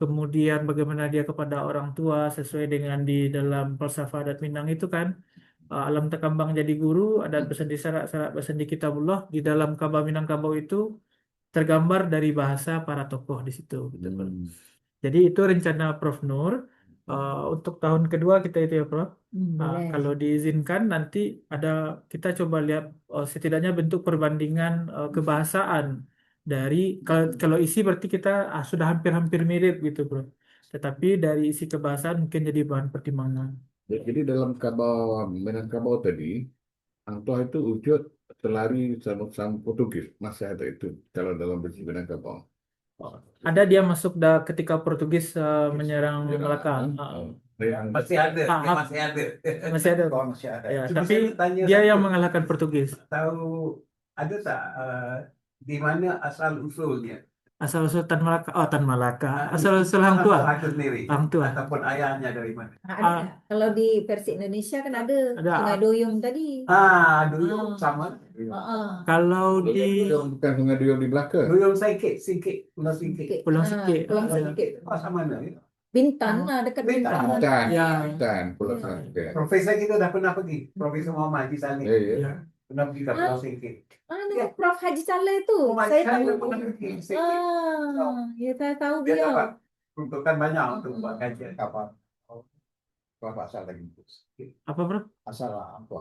kemudian bagaimana dia kepada orang tua sesuai dengan di dalam falsafah adat Minang itu kan, alam tekambang jadi guru, adat bersandi sarak, sarak bersandi kitabullah, di dalam Kabah Minangkabau itu tergambar dari bahasa para tokoh di situ gitu, Bro. Jadi itu rencana Prof Nur. Untuk tahun kedua kita itu ya Prof. Boleh. Kalau diizinkan nanti ada, kita coba lihat setidaknya bentuk perbandingan kebahasaan dari, kalau isi berarti kita sudah hampir-hampir mirip gitu Bro. Tetapi dari isi kebahasaan mungkin jadi bahan pertimbangan. Jadi dalam Kabau Minangkabau tadi, Hang Tuah itu wujud selari sama Portugis, masih ada itu kalau dalam versi Minangkabau. Ada dia masuk ketika Portugis menyerang Melaka. Yang Masih ada, Ah, dia ah. masih ada. Masih ada. Oh, masih ada. Ya, Cuma tapi saya tanya dia satu, yang mengalahkan Portugis. tahu ada tak di mana asal usulnya? Asal-usul Tan Malaka, oh Tan Malaka, asal-usul Hang Tuah. Itu sendiri. Hang Tuah. Ataupun ayahnya dari mana? Ada nggak? Kalau di versi Indonesia kan ada Ada. Sungai Doyong tadi. Duyung sama. Kalau di bukan Sungai Duyung di belakang. Duyung Sikit, Pulau Sikit. Pulau Sikit. Pulau Ah, Sikit. Masa mana ya? Bintan lah, dekat Bintan. Bintan. Bintan, Ya. Bintan, Pulau Ya. Sangkeh. Profesor kita dah pernah pergi. Profesor Muhammad Haji Saleh. Ya, ya. Pernah pergi ke Pulau Sikit. Dengan Prof Haji Saleh itu. Saya Saya tahu. pernah pergi ke Sikit. Ya saya tahu Dia beliau. dapat peruntukan banyak untuk buat kajian kapal. Apa asal lagi? apa Bro? Asal apa?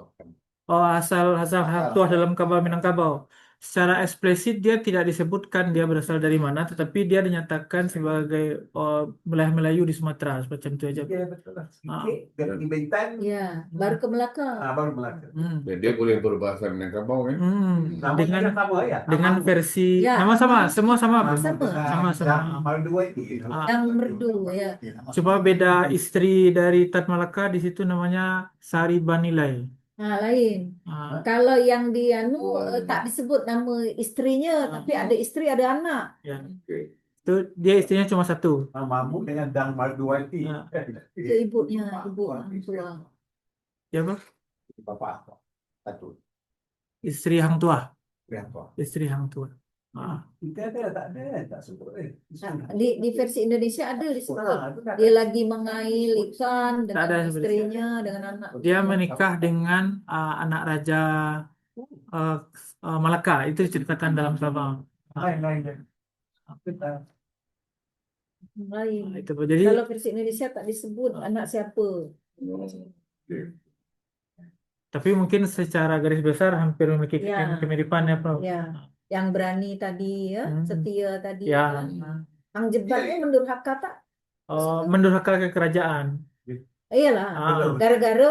Oh, asal Hang Tuah dalam Kabah Minangkabau. Secara eksplisit dia tidak disebutkan dia berasal dari mana, tetapi dia dinyatakan sebagai Melayu di Sumatera, semacam itu aja. Ya betul lah. Sikit dan di Bintan. Ya, baru ke Melaka. Baru Melaka. Hmm. Dan dia boleh berbahasa Minangkabau kan? Nama Dengan dia sama ya? dengan versi Ya. nama sama, semua sama. Sama. Sama. Merdu itu. Yang merdu ya. Cuma beda istri dari Tan Malaka di situ namanya Sari Banilai. Nah, lain. Ah, Kalau yang di tak disebut nama istrinya, tapi ada istri, ada anak. ya. Okey. Itu dia istrinya cuma satu. Namamu dengan Dang Marduati. Ah. Itu ibunya, ibu orang tua. Ya Bro? Bapak satu. Istri Hang Tuah. Berapa? Istri Hang Tuah. Kita ada tak sebut. Nah, di versi Indonesia ada disebut. Itu tak Dia lagi mengail ikan Tak ada dengan seperti istrinya, dengan anak. Dia menikah dengan anak Raja Malaka. Itu diceritakan dalam Sabang. lain. Kita Lain. Itu Bro. Jadi Kalau versi Indonesia tak disebut anak siapa. tapi mungkin secara garis besar hampir memiliki Ya. kemiripan ya Prof. Ya, yang berani tadi ya, setia tadi. Ya. Hang Jebat ini mendurhaka tak? Mendurhaka ke kerajaan. Iyalah, gara-gara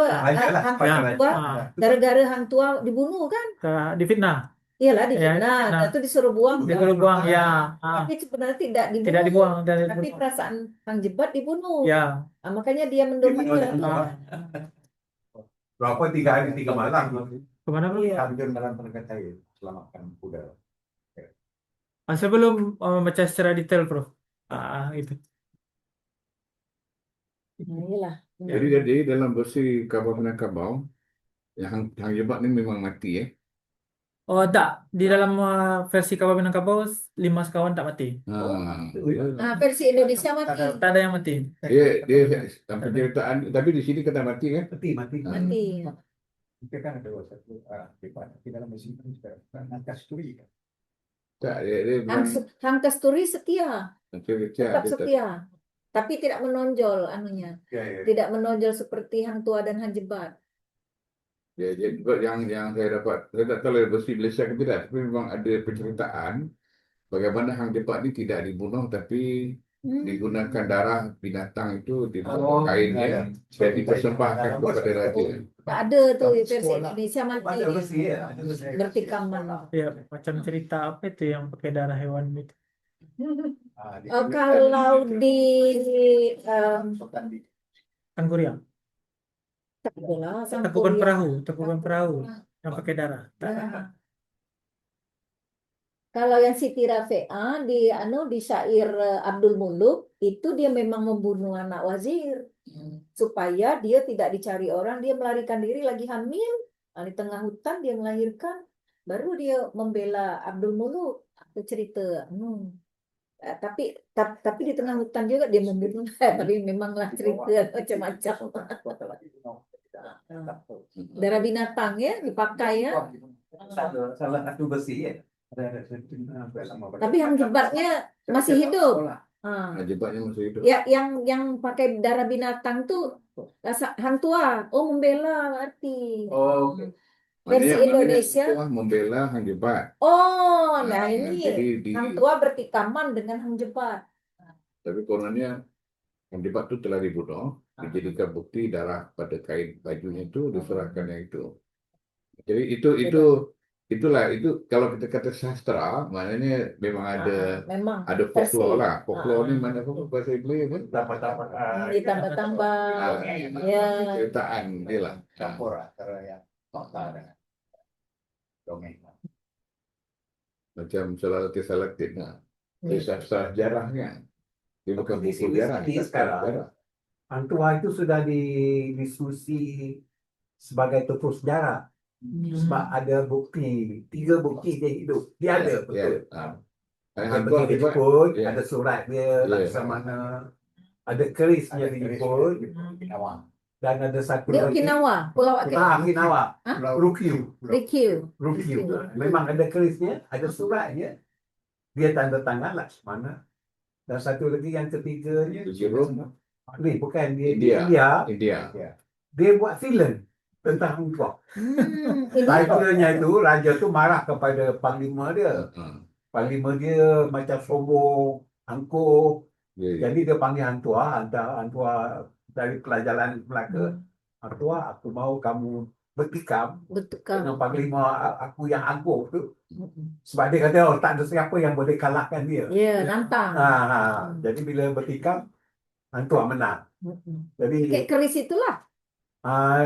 Hang Ya. Tua, gara-gara Hang Tua dibunuh kan? Difitnah. Iyalah Ya, difitnah, nah. itu disuruh buang. Disuruh buang ya. Tapi sebenarnya tidak dibunuh. Tidak dibuang dan Tapi perasaan Hang Jebat dibunuh. ya. Makanya dia mendurhaka. berapa 3 hari 3 malam. Kemana Bro? Iya. Terjun dalam tenaga air, selamatkan kuda. Saya belum membaca secara detail Prof. Itu. Nah, iyalah. Jadi dalam versi Kabau Minangkabau, yang Hang Jebat ni memang mati ya. Oh tak, di dalam versi Kabah Minangkabau 5 sekawan tak mati. Nah, versi Indonesia mati. Tak ada yang mati. Dia penceritaan, tapi di sini kata mati kan? Mati. Mati. Kita kan ada satu di dalam mesin kan angka studi kan. Tak, dia Hang Kasturi setia, tetap dia setia. Tapi tidak menonjol anunya. Ya. Tidak menonjol seperti Hang Tua dan Hang Jebat. juga yang saya dapat, saya tak tahu versi Malaysia ke tidak, tapi memang ada penceritaan bagaimana Hang Jebat ni tidak dibunuh tapi digunakan darah binatang itu di Oh, kainnya dan dipersembahkan kepada raja. Tak ada tuh Kamu versi sekolah. Indonesia mati Ada besi ya? Ada besi. bertikaman. Ya, macam cerita apa itu yang pakai darah hewan itu? Kalau di Tangkuriang. tak adalah Tekukan perahu yang pakai darah. Nah, kalau yang Siti Rafi'ah di syair Abdul Muluk itu dia memang membunuh anak wazir supaya dia tidak dicari orang, dia melarikan diri lagi hamil. Di tengah hutan dia melahirkan, baru dia membela Abdul Muluk. Itu cerita. Tapi di tengah hutan juga dia membunuh. Tapi memanglah cerita macam-macam. Darah binatang ya dipakai ya. Salah satu besi ya. Tapi Hang Jebatnya masih hidup. Jebatnya masih hidup. Ya, yang pakai darah binatang tuh Hang Tua. Oh, membela berarti. Oh, oke. Versi Maknanya Indonesia. itu membela Hang Jebat. Oh, nah ini Jadi Hang Tua bertikaman dengan Hang Jebat. tapi kononnya Hang Jebat itu telah dibunuh, dijadikan bukti darah pada kain bajunya itu diserahkan yang itu. Jadi itulah kalau kita kata sastra, maknanya memang Memang ada versi. folklore lah. Folklore ni mana pun bahasa Inggeris kan? Tambah-tambah. Ditambah-tambah. Ya. Ceritaan dia lah. Campur antara yang fakta dengan dongeng. Macam Salatin. Nah. Kisah sejarahnya. Dia bukan Di buku sini sejarah. di sekarang. Sejarah. Hang Tuah itu sudah didiskusi sebagai tokoh sejarah. Sebab ada bukti, 3 bukti dia hidup. Dia ada, betul. Ada Hang Tuah bukti juga. dijemput, Ya. ada surat dia, laksamana, ada kerisnya dijemput, dan ada satu Di lagi. Okinawa, Pulau Okinawa, Hah? Rukyu. Rikyu. Memang ada kerisnya, ada suratnya. Dia tanda tangan laksamana. Dan satu lagi yang ketiganya, Jerome. ni bukan dia, India. dia buat filem tentang Hang Tuah. Ini Rajanya itu, raja tu marah kepada panglima dia. Panglima dia macam sombong, angkuh. Ya. Jadi dia panggil Hang Tuah, Hang Tuah dari pelajaran Melaka. Hang Tuah, aku mau kamu bertikam dengan panglima aku yang angkuh tu. Sebab dia kata, oh tak ada siapa yang boleh kalahkan dia. ya nantang. Jadi bila bertikam, Hang Tuah menang. Jadi Kayak keris itulah.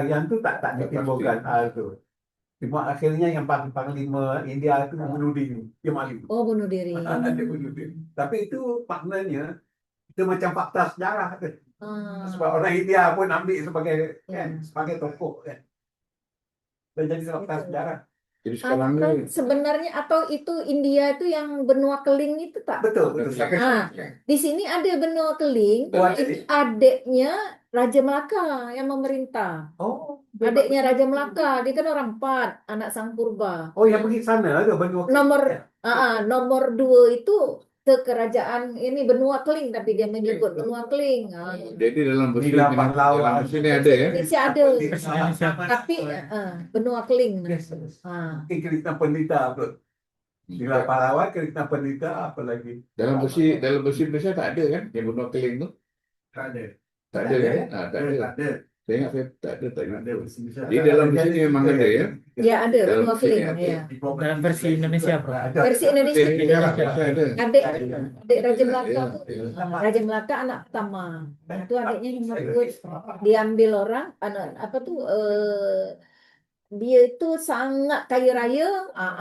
yang tu tak ditimbulkan hal tu. Cuma akhirnya yang panglima India tu bunuh diri. Dia malu. Oh, bunuh diri. Dia bunuh diri. Tapi itu maknanya itu macam fakta sejarah tu. Sebab orang India pun ambil sebagai tokoh kan. Dan jadi fakta sejarah. Jadi sekarang Atau ni sebenarnya atau itu India itu yang benua keling itu tak? Betul. Di sini ada benua keling, Oh, ada. ini adiknya Raja Melaka yang memerintah. Oh, Adiknya Raja Melaka, dia kan orang 4, anak Sang Purba. oh yang pergi sana tu benua. Nomor 2 itu ke kerajaan ini benua keling, tapi dia menyebut benua keling. jadi dalam versi Nila Pahlawan. dalam versi ni ada ya. Indonesia ada, tapi benua keling. Mungkin Krishna Pendita tu. Nila Pahlawan, Krishna Pendita, apa lagi? Dalam versi Indonesia tak ada kan yang benua keling tu? Tak ada. Tak ada kan? Tak ada. Tak ada. Saya ingat saya tak ada. Jadi Jadi dalam versi ni memang ada ya. Ya ada Dalam benua versi keling. ada. Ya. Dalam versi Indonesia, Bro. Versi Indonesia. Ada. Adik Raja Melaka Ya, tuh, ya. Raja Melaka anak pertama. Itu adiknya yang merebut, diambil orang, apa tuh? Dia itu sangat kaya raya,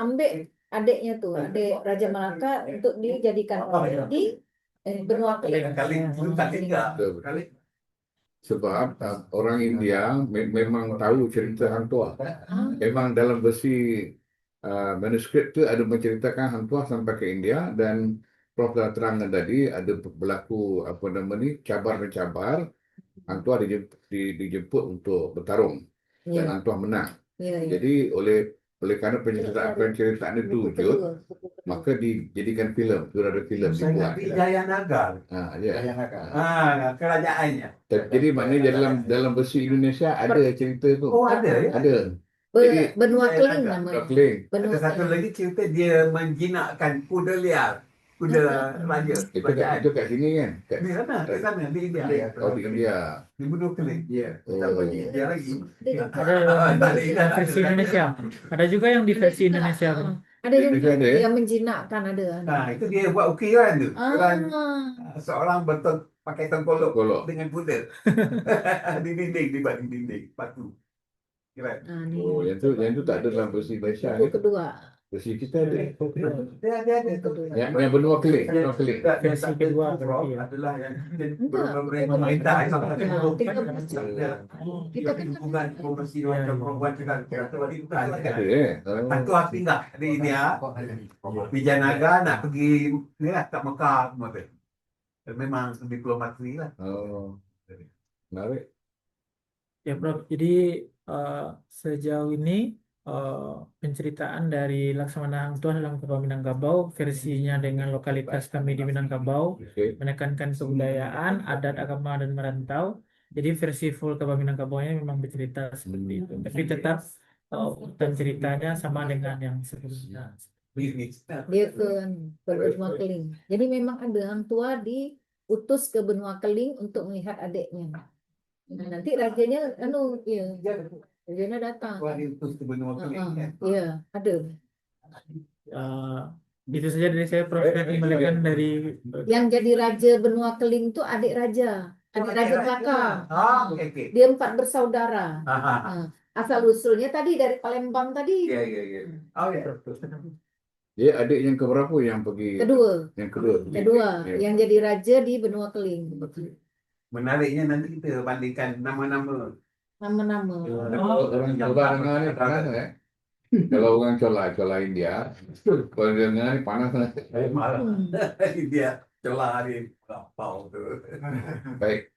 ambil adiknya tuh, adik Raja Melaka untuk dijadikan orang di benua keling. Kali itu tak tinggal. Kali. Sebab orang India memang tahu cerita Hang Tuah. Memang dalam versi manuskrip tu ada menceritakan Hang Tuah sampai ke India dan Prof telah terangkan tadi ada berlaku cabar-mencabar. Hang Tuah dijemput untuk bertarung dan Hang Tuah menang. Jadi oleh kerana penceritaan itu wujud, maka dijadikan filem, sudah ada filem dibuat. Jayanagar. Kerajaannya. Jadi maknanya dalam versi Indonesia ada cerita tu. Oh, ada ya? Ada. Benua keling namanya. Keling. Ada satu lagi cerita dia menjinakkan kuda liar. kuda raja kerajaan. Itu kat sini kan? Di sana di India. Oh, di India. Di benua keling. Iya. Kita Oh. pergi India lagi. Ada yang versi Indonesia. Ada juga yang di versi Indonesia. Kan? Ada yang Itu ada ya? yang menjinakkan ada. Nah, itu dia buat ukiran tu. Ukiran Ah, seorang pakai tengkolok Tengkolok. dengan pudel di dinding, di dinding batu. Keren. nah, nih Oh, yang tu tak ada dalam versi Malaysia buku ya? kedua. Versi kita ada. Dia tu. Yang benua keling, benua keling. Versi kedua Prof, berarti ya. adalah yang Enggak. pemerintah Nah, 13. Kita kan hubungan diplomasi macam perempuan dengan laki-laki bukan. Ada eh? Satu hati enggak di India, Vijayanagar nak pergi ni lah kat Mekah semua tu. Dan memang diplomasi lah. Oh, menarik. Ya, Prof. Jadi sejauh ini penceritaan dari Laksamana Hang Tuah dalam Kapal Minangkabau versinya dengan lokalitas kami di Minangkabau Okey. menekankan kebudayaan, adat, agama, dan merantau. Jadi versi full Kapal Minangkabaunya memang bercerita seperti itu. Tapi tetap urutan ceritanya sama dengan yang sebelumnya. Dia ke benua keling. Jadi memang ada Hang Tuah diutus ke benua keling untuk melihat adiknya. Nah, nanti rajanya rajanya datang. Wah, diutus ke benua keling. Iya, ada. Itu saja dari saya, Prof. Nanti kembalikan dari Yang jadi raja benua keling itu adik raja Melaka. Okey. Dia 4 bersaudara. Nah, asal usulnya tadi dari Palembang tadi. Ya. Oh ya. Dia adik yang keberapa yang pergi? Kedua, Yang kedua. Ya. yang jadi raja di benua keling. Menariknya nanti kita bandingkan nama-nama. Nama-nama. Orang Dengar ni panas eh. Kalau orang Chola India, kalau dengar ni panas. Malah dia celah di lapau tu. Baik,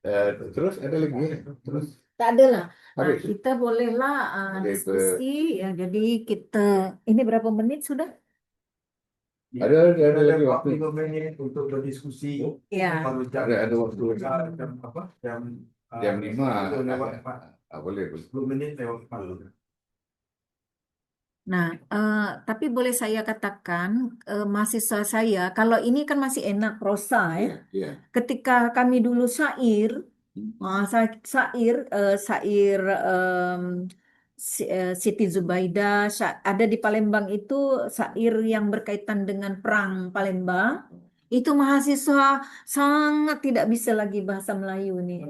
terus ada lagi. Terus Tak ada lah. Nah, habis. kita bolehlah diskusi ya. Jadi kita ini berapa menit sudah? Ada lagi waktu. 45 minit untuk berdiskusi. Ya. Baru jam Ada waktu. jam apa? Jam 5. lewat 4. Boleh. 10 minit lewat 4. Nah, tapi boleh saya katakan mahasiswa saya, kalau ini kan masih enak prosa ya. Ya. Ketika kami dulu syair, Siti Zubaidah, ada di Palembang itu syair yang berkaitan dengan perang Palembang. Itu mahasiswa sangat tidak bisa lagi bahasa Melayu nih,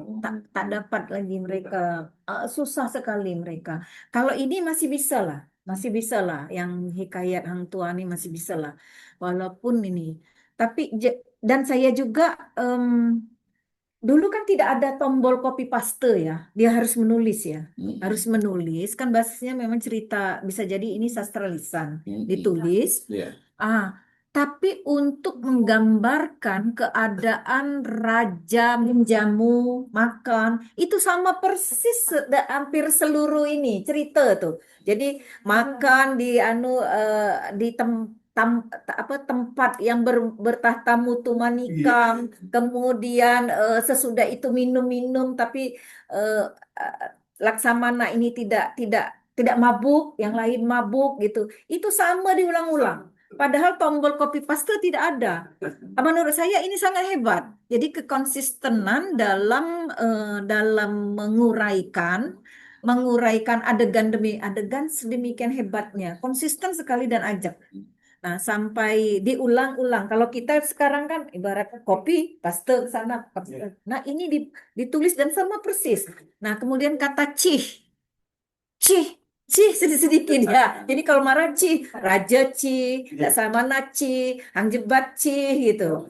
tak dapat lagi mereka, susah sekali mereka. Kalau ini masih bisa lah, yang hikayat Hang Tuah ini masih bisa lah, walaupun ini. Tapi dan saya juga dulu kan tidak ada tombol copy paste ya, dia harus menulis ya, harus menulis kan bahasanya memang cerita, bisa jadi ini sastra lisan, ditulis. Ya. Tapi untuk menggambarkan keadaan raja menjamu makan itu sama persis hampir seluruh ini cerita tuh. Jadi makan di tempat yang bertahta mutu manikam, kemudian sesudah itu minum-minum tapi Laksamana ini tidak mabuk, yang lain mabuk gitu. Itu sama diulang-ulang. Padahal tombol copy paste tidak ada. Menurut saya ini sangat hebat. Jadi kekonsistenan dalam menguraikan adegan demi adegan sedemikian hebatnya, konsisten sekali dan ajak. Nah, sampai diulang-ulang. Kalau kita sekarang kan ibarat copy paste ke sana. Nah, ini ditulis dan sama persis. Nah, kemudian kata cih sedikit ya. Jadi kalau marah cih, raja cih, Laksamana cih, Hang Jebat cih gitu.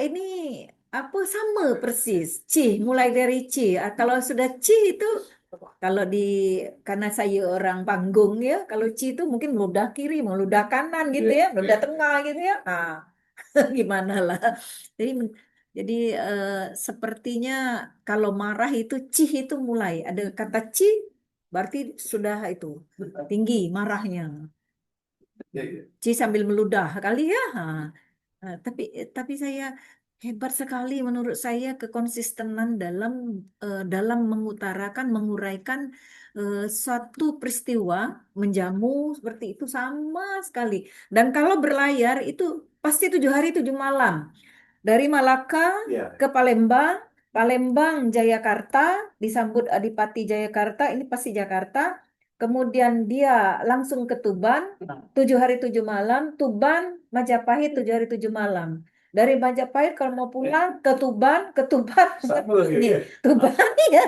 Ini apa sama persis. Cih mulai dari cih. Kalau sudah cih itu kalau karena saya orang panggung ya, kalau cih itu mungkin meludah kiri, meludah kanan gitu ya, meludah tengah gitu ya. Gimana lah. Jadi sepertinya kalau marah itu cih itu mulai ada kata cih berarti sudah itu tinggi marahnya. Cih sambil meludah kali ya. Tapi saya Hebat sekali menurut saya kekonsistenan dalam mengutarakan, menguraikan suatu peristiwa menjamu seperti itu sama sekali. Dan kalau berlayar itu pasti 7 hari 7 malam. Dari Malaka Ya. ke Palembang, Palembang Jayakarta, disambut Adipati Jayakarta, ini pasti Jakarta. Kemudian dia langsung ke Tuban, 7 hari 7 malam. Tuban, Majapahit 7 hari 7 malam. Dari Majapahit kalau mau pulang ke Tuban, Sama ini ya. Tuban ya,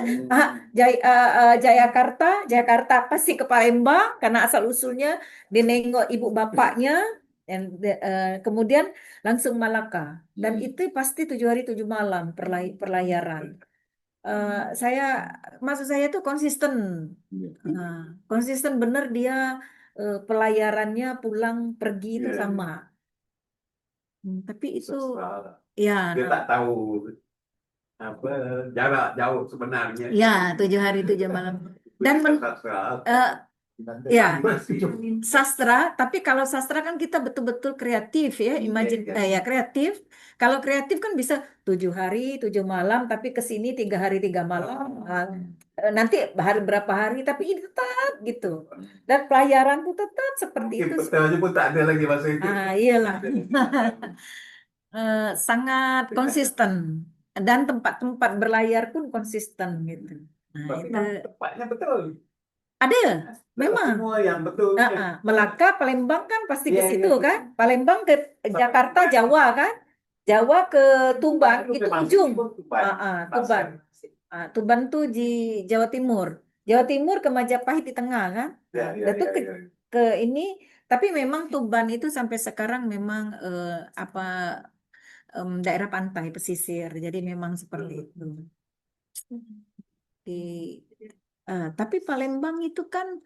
Jayakarta, Jakarta pasti ke Palembang karena asal usulnya dia nengok ibu bapaknya, dan kemudian langsung Malaka. Dan itu pasti 7 hari 7 malam perlayaran. Maksud saya itu konsisten. Konsisten benar dia pelayarannya pulang pergi itu Ya. sama. Tapi itu Sastra. ya, Dia tak tahu apa jarak jauh sebenarnya. ya 7 hari 7 malam. Dan Sastra. ya Masih. sastra, tapi kalau sastra kan kita betul-betul kreatif ya, ya kreatif. Kalau kreatif kan bisa 7 hari 7 malam, tapi ke sini 3 hari 3 malam. Nanti berapa hari, tapi ini tetap gitu. Dan pelayaran tuh tetap seperti Mungkin itu. petanya pun tak ada lagi masa itu. Iyalah. Sangat konsisten. Dan tempat-tempat berlayar pun konsisten gitu. Tapi Itu tempatnya betul. ada, memang. Semua yang betul. Melaka, Palembang kan pasti ke Iya, situ iya. kan? Palembang ke Jakarta, Jawa kan? Jawa ke Tuban, itu memang ujung. Tuban. Tuban. Tuban tuh di Jawa Timur. Jawa Timur ke Majapahit di tengah kan? Ya, ya, Itu ya, ya. ke ini, tapi memang Tuban itu sampai sekarang memang daerah pantai pesisir. Jadi memang seperti itu. Tapi Palembang itu kan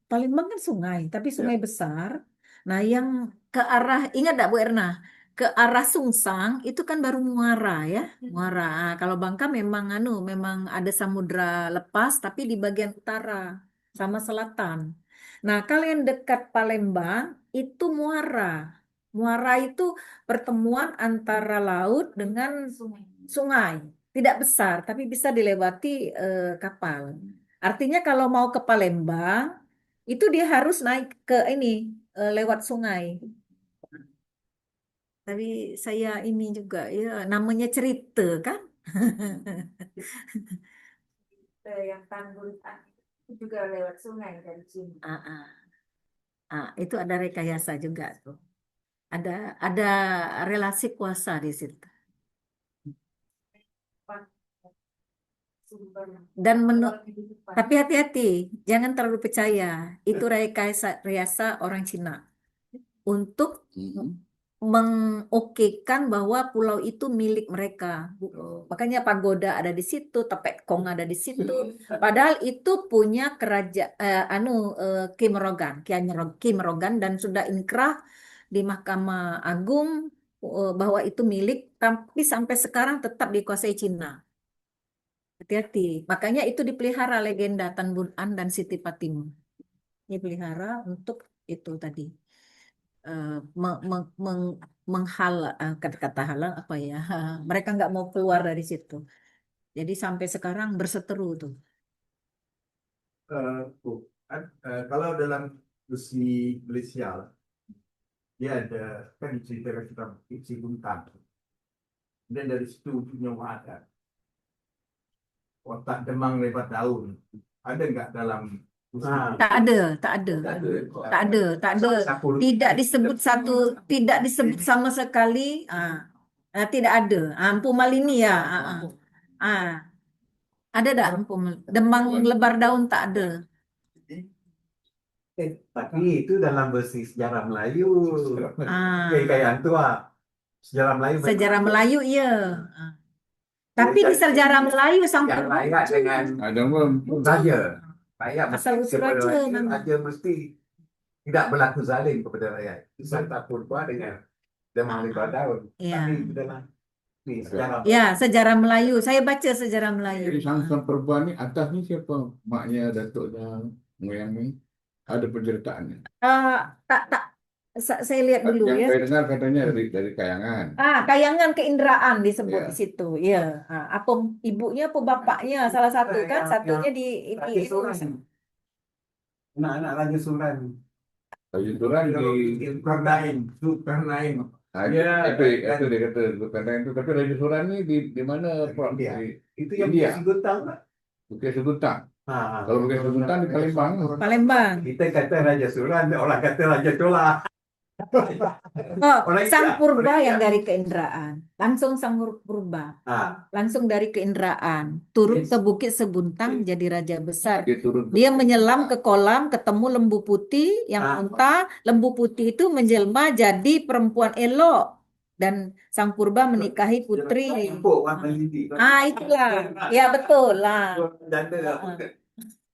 Palembang kan sungai, tapi sungai besar. Nah, yang ke arah, ingat enggak Bu Erna? Ke arah Sungsang itu kan baru Muara ya, Muara. Kalau Bangka memang ada samudra lepas, tapi di bagian utara sama selatan. Nah, kalau yang dekat Palembang itu Muara. Muara itu pertemuan antara laut dengan sungai. Tidak besar, tapi bisa dilewati kapal. Artinya kalau mau ke Palembang, itu dia harus naik ke ini, lewat sungai. Tapi saya ini juga, ya namanya cerita kan. Yang Tanggul itu juga lewat sungai dari sini. Itu ada rekayasa juga tuh. Ada relasi kuasa di situ. Dan tapi hati-hati, jangan terlalu percaya. Itu rekayasa orang Cina untuk mengokekan bahwa pulau itu milik mereka. Makanya pagoda ada di situ, Tepek Kong ada di situ. Padahal itu punya kerajaan Kim Rogan dan sudah inkrah di Mahkamah Agung bahwa itu milik, tapi sampai sekarang tetap dikuasai Cina. Hati-hati. Makanya itu dipelihara legenda Tan Bun An dan Siti Patimu. Dipelihara untuk itu tadi. Kata-kata halal apa ya? Mereka nggak mau keluar dari situ. Jadi sampai sekarang berseteru tuh. Kalau dalam kursi Malaysia, dia ada kan cerita tentang isi buntan. Dan dari situ punya ada otak demang lebat daun. Ada nggak dalam kursi? Tak ada. Tidak disebut sama sekali. Tidak ada. Empu Malini ya. Ada tak Empu Demang lebar daun tak ada. Tapi itu dalam versi sejarah Melayu. Kayak tua. Sejarah Melayu. Sejarah Melayu iya. Tapi di sejarah Melayu sampai yang layak dengan raja. Rakyat asal-usul raja raja mesti tidak berlaku zalim kepada rakyat. Santa Purba dengan demang lebar daun. Tapi itu dalam sejarah. Ya, sejarah Melayu. Saya baca sejarah Melayu. Jadi Sang Purba ni atas ni siapa? Maknya, datuknya, moyang ni? Ada penceritaannya? Tak Saya lihat dulu Yang ya. saya dengar katanya dari Kayangan. Kayangan keinderaan disebut Ya. di situ. Ya. Apa ibunya apa bapaknya salah satu kan, satunya di Raja Suran. Anak-anak Raja Suran. Baju Turan di Zulkarnain. itu dia kata karena itu, tapi Raja Suran ini di mana Prof? India. Di Itu yang India. Bukit Segutang, Pak. Bukit Segutang. Kalau Bukit Kalau Segutang di Palembang. Palembang. kita kata Raja Suran, orang kata Raja Chola. Orang Sang India. Purba Orang yang India. dari keinderaan. Langsung Sang Purba. Langsung dari keinderaan. Turun ke Bukit Seguntang jadi raja besar. Dia turun ke Dia menyelam ke kolam, ketemu lembu putih yang Ah. muntah. Lembu putih itu menjelma jadi perempuan elok. Dan Sang Purba menikahi putri. Empuk warna lidi. Itulah. Ya, betul lah. Janda.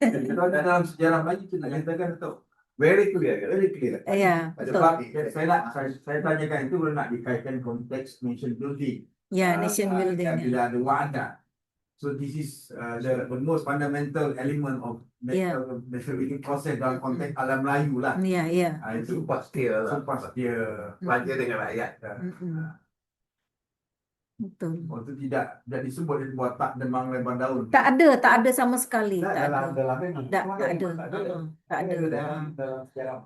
Kalau dalam sejarah Melayu kita katakan itu very clear. Iya, betul. Sebab saya tanyakan itu nak dikaitkan konteks nation building. Ya, nation building. Bila ada wa'ada. So this is the most fundamental element of national building process dalam konteks alam Melayu lah. Iya, iya. Itu pasti dia pelajar dengan rakyat. Betul. Itu tidak disebut watak demang lebar daun. Tak ada sama sekali. Tak ada. Dalam Tak ada. Tak ada. dalam sejarah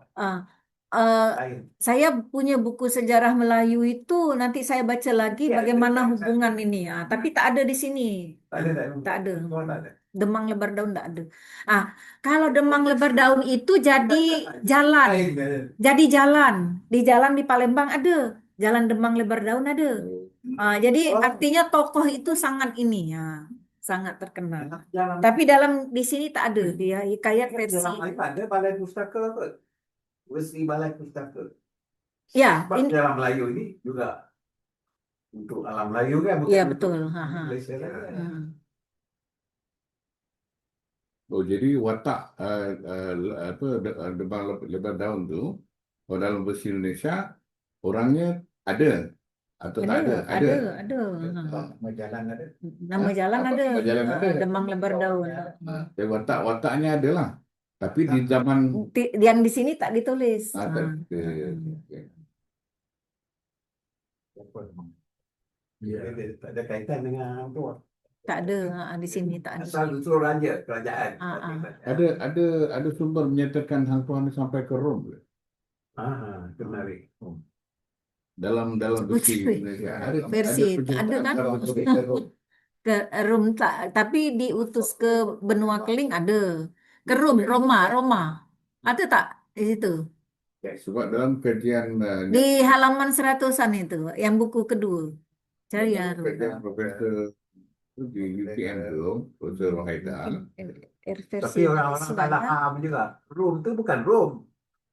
lain. Saya punya buku sejarah Melayu itu nanti saya baca lagi bagaimana hubungan ini. Tapi tak ada di sini. Tak ada. Demang lebar daun tak ada. Kalau demang lebar daun itu jadi jalan. Jadi jalan. Di jalan di Palembang ada. Jalan demang lebar daun ada. Jadi artinya tokoh itu sangat ini ya. Sangat terkenal. Tapi di sini tak ada. Dia hikayat versi. Ada balai pustaka apa? Versi balai pustaka. Ya, Sebab dalam Melayu ini juga untuk alam Melayu kan. Iya, betul. Malaysia kan. jadi watak demang lebar daun tu, kalau dalam versi Indonesia orangnya ada atau tak ada? Ada. Nama jalan ada. Nama jalan Apa? ada. Nama jalan ada. Demang lebar daun. Watak-wataknya ada lah. Tapi di zaman Yang di sini tak ditulis. Tak ada kaitan dengan tu. Tak ada di sini tak ada. Asal usul raja kerajaan. Ada sumber menyatakan Hang Tuah ni sampai ke Rom ke? Itu menarik. Dalam versi Indonesia Versi ada kan? Ke Rom tapi diutus ke benua Keling ada. Ke Roma. Ada tak di situ? Sebab dalam kajian Di halaman 100-an itu, yang buku kedua. Cari ya. kajian Profesor di UPM tu, Profesor Haidar. Tapi orang-orang salah faham juga. Rom tu bukan Rom.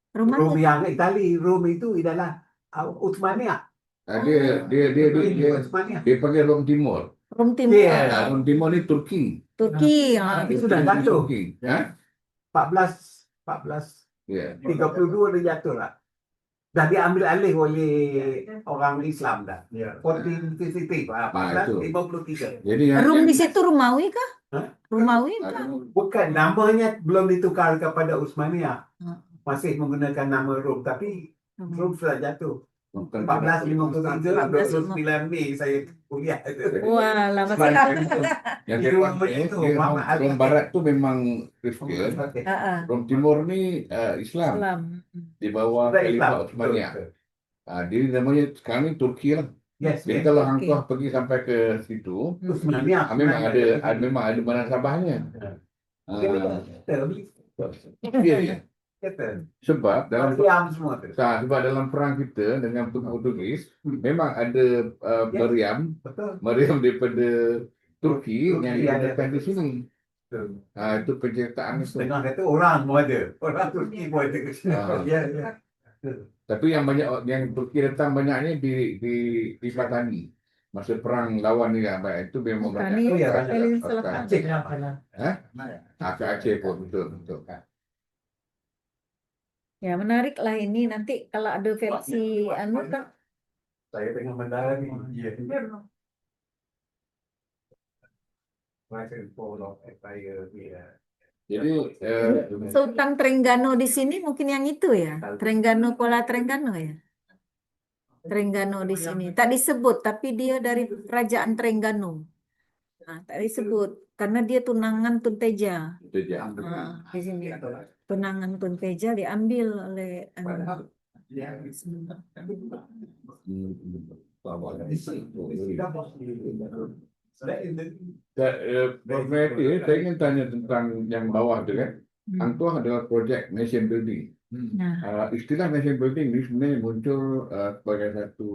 Roma Rom yang Itali. Rom itu adalah Uthmania. Dia panggil Rom Timur. Rom Timur. Rom Timur ni Turki. Itu sudah jatuh. Turki. 1432 dia jatuh lah. Dah diambil alih oleh orang Islam dah. 1453. Jadi Rom di situ Romawi kah? Romawi kah? Bukan, namanya belum ditukar kepada Utsmania. Masih menggunakan nama Rom, tapi Rom sudah jatuh. 1453, 29 Mei saya kuliah. Wah, lama sekali. Yang Rom Barat tu memang Kristian. Rom Timur ni Islam. Di bawah Khalifah Utsmania. Jadi namanya sekarang ni Turki lah. Jadi kalau Hang Tuah pergi sampai ke situ, memang ada munasabahnya. Sebab dalam perang kita dengan Portugis memang ada meriam daripada Turki yang digunakan di sini. Itu penceritaan itu. Setengah kata orang pun ada. Orang Turki pun ada. Tapi yang Turki datang banyaknya di Patani. Masa perang lawan ni itu memang banyak. Aceh pun betul. Ya, menarik lah ini. Nanti kalau ada versi kan. Saya tengah mendalami. Rise and fall of empire. Jadi Sultan Trengganu di sini mungkin yang itu ya, Trengganu Pola Trengganu ya. Trengganu di sini tak disebut, tapi dia dari kerajaan Trengganu. Nah, tak disebut karena dia tunangan Tunteja. itu aja. Nah, di sini tunangan Tunteja diambil oleh Prof. Mehdi, saya ingin tanya tentang yang bawah itu kan. Hang Tuah adalah projek nation building. Nah, Istilah nation building ini sebenarnya muncul sebagai satu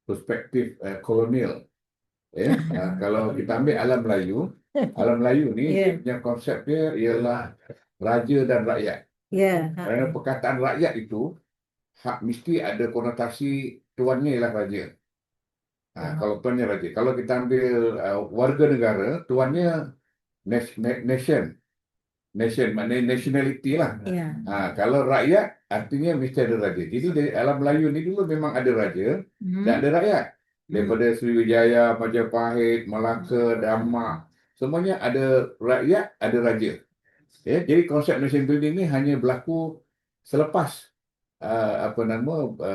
perspektif kolonial. Ya, kalau kita ambil alam Melayu ni Yeah. dia punya konsep dia ialah raja dan rakyat. ya, Kerana perkataan rakyat itu mesti ada konotasi tuannya ialah raja. Kalau tuannya raja. Kalau kita ambil warga negara, tuannya nation. Nation maknanya nationality lah. ya, Kalau rakyat artinya mesti ada raja. Jadi dari alam Melayu ni dulu memang ada raja dan ada rakyat. Daripada Sriwijaya, Majapahit, Melaka, Demak, semuanya ada rakyat, ada raja. Ya, jadi konsep nation building ni hanya berlaku selepas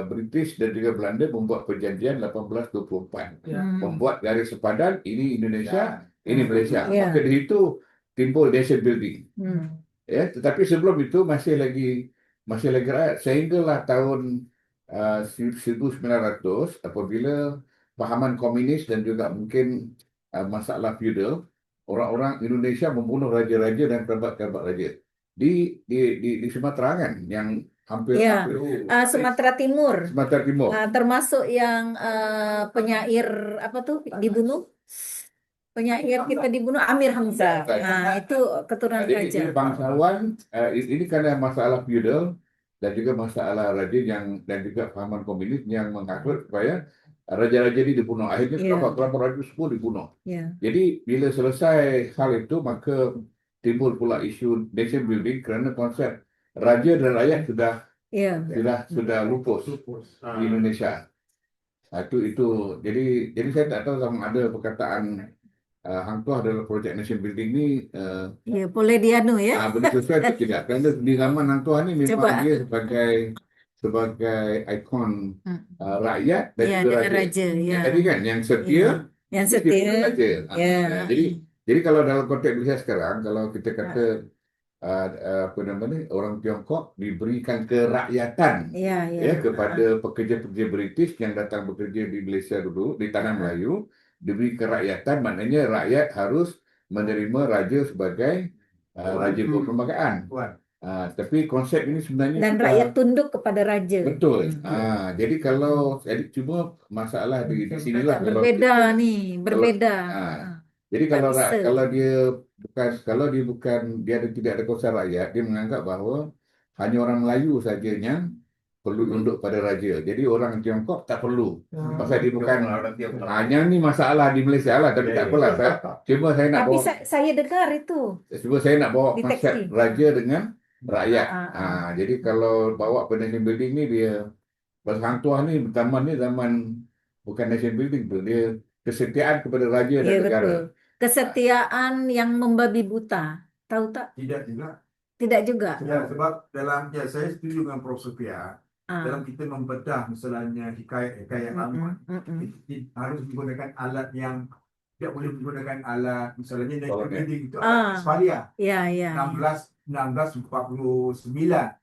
British dan juga Belanda membuat perjanjian 1824. Membuat garis sepadan, ini Indonesia, ini Malaysia. Ya. Maka dari itu timbul nation building. Ya, tetapi sebelum itu masih lagi rakyat sehinggalah tahun 1900 apabila pahaman komunis dan juga mungkin masalah feudal, orang-orang Indonesia membunuh raja-raja dan kerabat-kerabat raja di Sumatera kan, yang hampir Ya. Sumatera Timur, Sumatera Timur. termasuk yang penyair apa tuh dibunuh, penyair kita dibunuh Amir Hamzah. Nah, itu keturunan Jadi raja. bangsawan ini karena masalah feudal dan juga masalah raja dan juga pahaman komunis yang mengatur supaya raja-raja ini dibunuh. Akhirnya kerabat raja semua dibunuh. Ya. Jadi bila selesai hal itu maka timbul pula isu nation building kerana konsep raja dan rakyat sudah lupus di Indonesia. Itu jadi saya tak tahu sama ada perkataan Hang Tuah adalah projek nation building ni Ya, boleh dianu ya. boleh sesuai atau tidak. Kerana di zaman Hang Tuah ni memang Coba. dia sebagai ikon rakyat dan Ya, juga dengan raja. Ya. Tadi kan yang setia, Yang dia setia. raja. Ya. Jadi kalau dalam konteks Malaysia sekarang, kalau kita kata orang Tiongkok diberikan kerakyatan Ya, kepada pekerja-pekerja British yang datang bekerja di Malaysia dulu di tanah Melayu, diberi kerakyatan maknanya rakyat harus menerima raja sebagai raja perlembagaan. Tapi konsep ini sebenarnya Dan rakyat tunduk kepada raja. betul. Jadi cuma masalah di sinilah Berbeda nih, berbeda. Jadi Tak bisa. kalau dia tidak ada konsep rakyat, dia menganggap bahawa hanya orang Melayu saja yang perlu tunduk pada raja. Jadi orang Tiongkok tak perlu. Pasal dia bukan hanya ni masalah di Malaysia lah, tapi tak apalah. Saya nak Tapi bawa saya dengar itu. saya nak bawa Deteksi. konsep raja dengan rakyat. Jadi kalau bawa ke nation building ni dia Hang Tuah ni zaman bukan nation building tu, dia kesetiaan kepada raja dan Iya, negara. betul. Kesetiaan yang membabi buta. Tahu tak? Tidak juga. Tidak juga. Ya, sebab saya setuju dengan Prof. Sophia. Dalam kita membedah misalnya hikayat lama, harus menggunakan alat yang tidak boleh menggunakan alat misalnya nation building itu Westphalia. Ya. 1949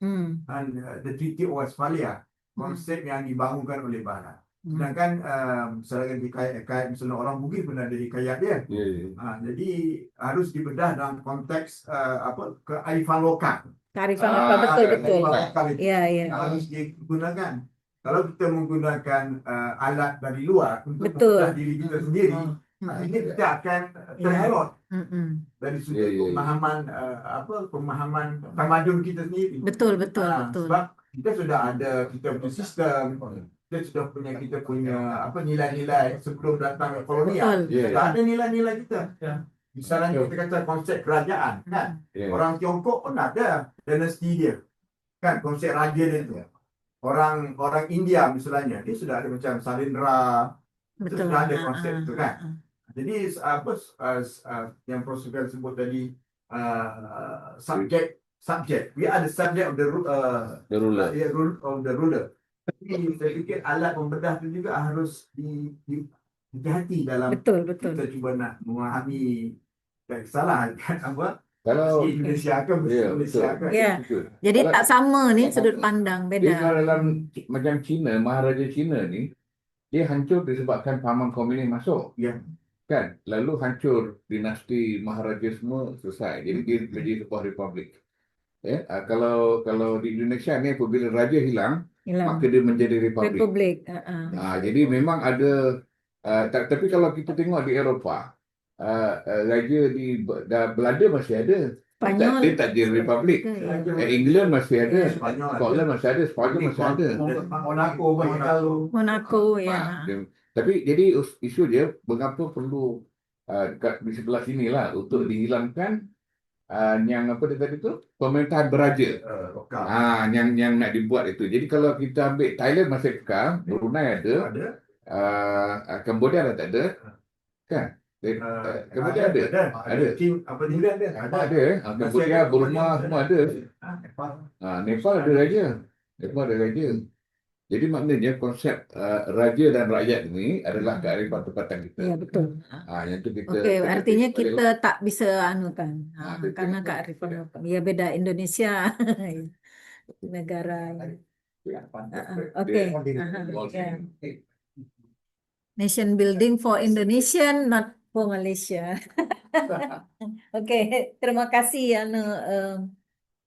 the Treaty of Westphalia, konsep yang dibangunkan oleh Barat. Sedangkan misalnya hikayat misalnya orang Bugis pun ada hikayat dia. Jadi harus dibedah dalam konteks kearifan lokal. Kearifan lokal, betul. Iya. Harus digunakan. Kalau kita menggunakan alat dari luar untuk Betul. membedah diri kita sendiri, ini kita akan terherot dari sudut pemahaman tamadun kita sendiri. Betul. Sebab kita sudah ada kita punya sistem, kita punya nilai-nilai sebelum datang kolonial. Tak ada nilai-nilai kita. Misalnya kita kata konsep kerajaan, kan? Orang Tiongkok pun ada dinasti dia, kan? Konsep raja dia tu. Orang India misalnya, dia sudah ada macam Salindra, itu sudah ada konsep itu, kan? Jadi yang Prof. sebut tadi subject. We are the subject of The ruler. rule of the ruler. Tapi saya fikir alat pembedah tu juga harus hati-hati dalam Betul. kita cuba nak memahami dan salah kan apa Kalau Indonesia ke ya, Malaysia betul. ke. Ya. Betul. Jadi Kalau- tak sama nih sudut pandang, Jadi beda. kalau dalam macam Cina, Maharaja Cina ni, dia hancur disebabkan pahaman komunis masuk. Ya. Kan? Lalu hancur dinasti Maharaja semua selesai. Jadi dia menjadi sebuah republik. Ya, kalau di Indonesia ni apabila raja hilang, Hilang. maka dia menjadi republik. Republik. Jadi memang ada tapi kalau kita tengok di Eropah, raja di Belanda masih ada. Spanyol. Dia tak jadi republik. Ya. England masih ada. Spanyol ada. Scotland masih ada. Spanyol masih ada. Monaco pun kalau Monaco ya. Tapi jadi isu dia mengapa perlu di sebelah sini lah untuk dihilangkan yang apa dia tadi tu pemerintahan beraja. lokal Yang nak dibuat itu. Jadi kalau kita ambil Thailand masih kekal, Brunei ada, Cambodia dah tak ada, kan? Cambodia ada. King apa dia ada. Ada. Cambodia, Burma semua ada. Nepal ada raja. Jadi maknanya konsep raja dan rakyat ini adalah kearifan tempatan kita. Ya, betul. Yang itu kita. Oke, artinya kita tak bisa anukan betul. karena kearifan lokal. Ya beda Indonesia negara. Oke. Ya. Nation building for Indonesian, not for Malaysia. Oke, terima kasih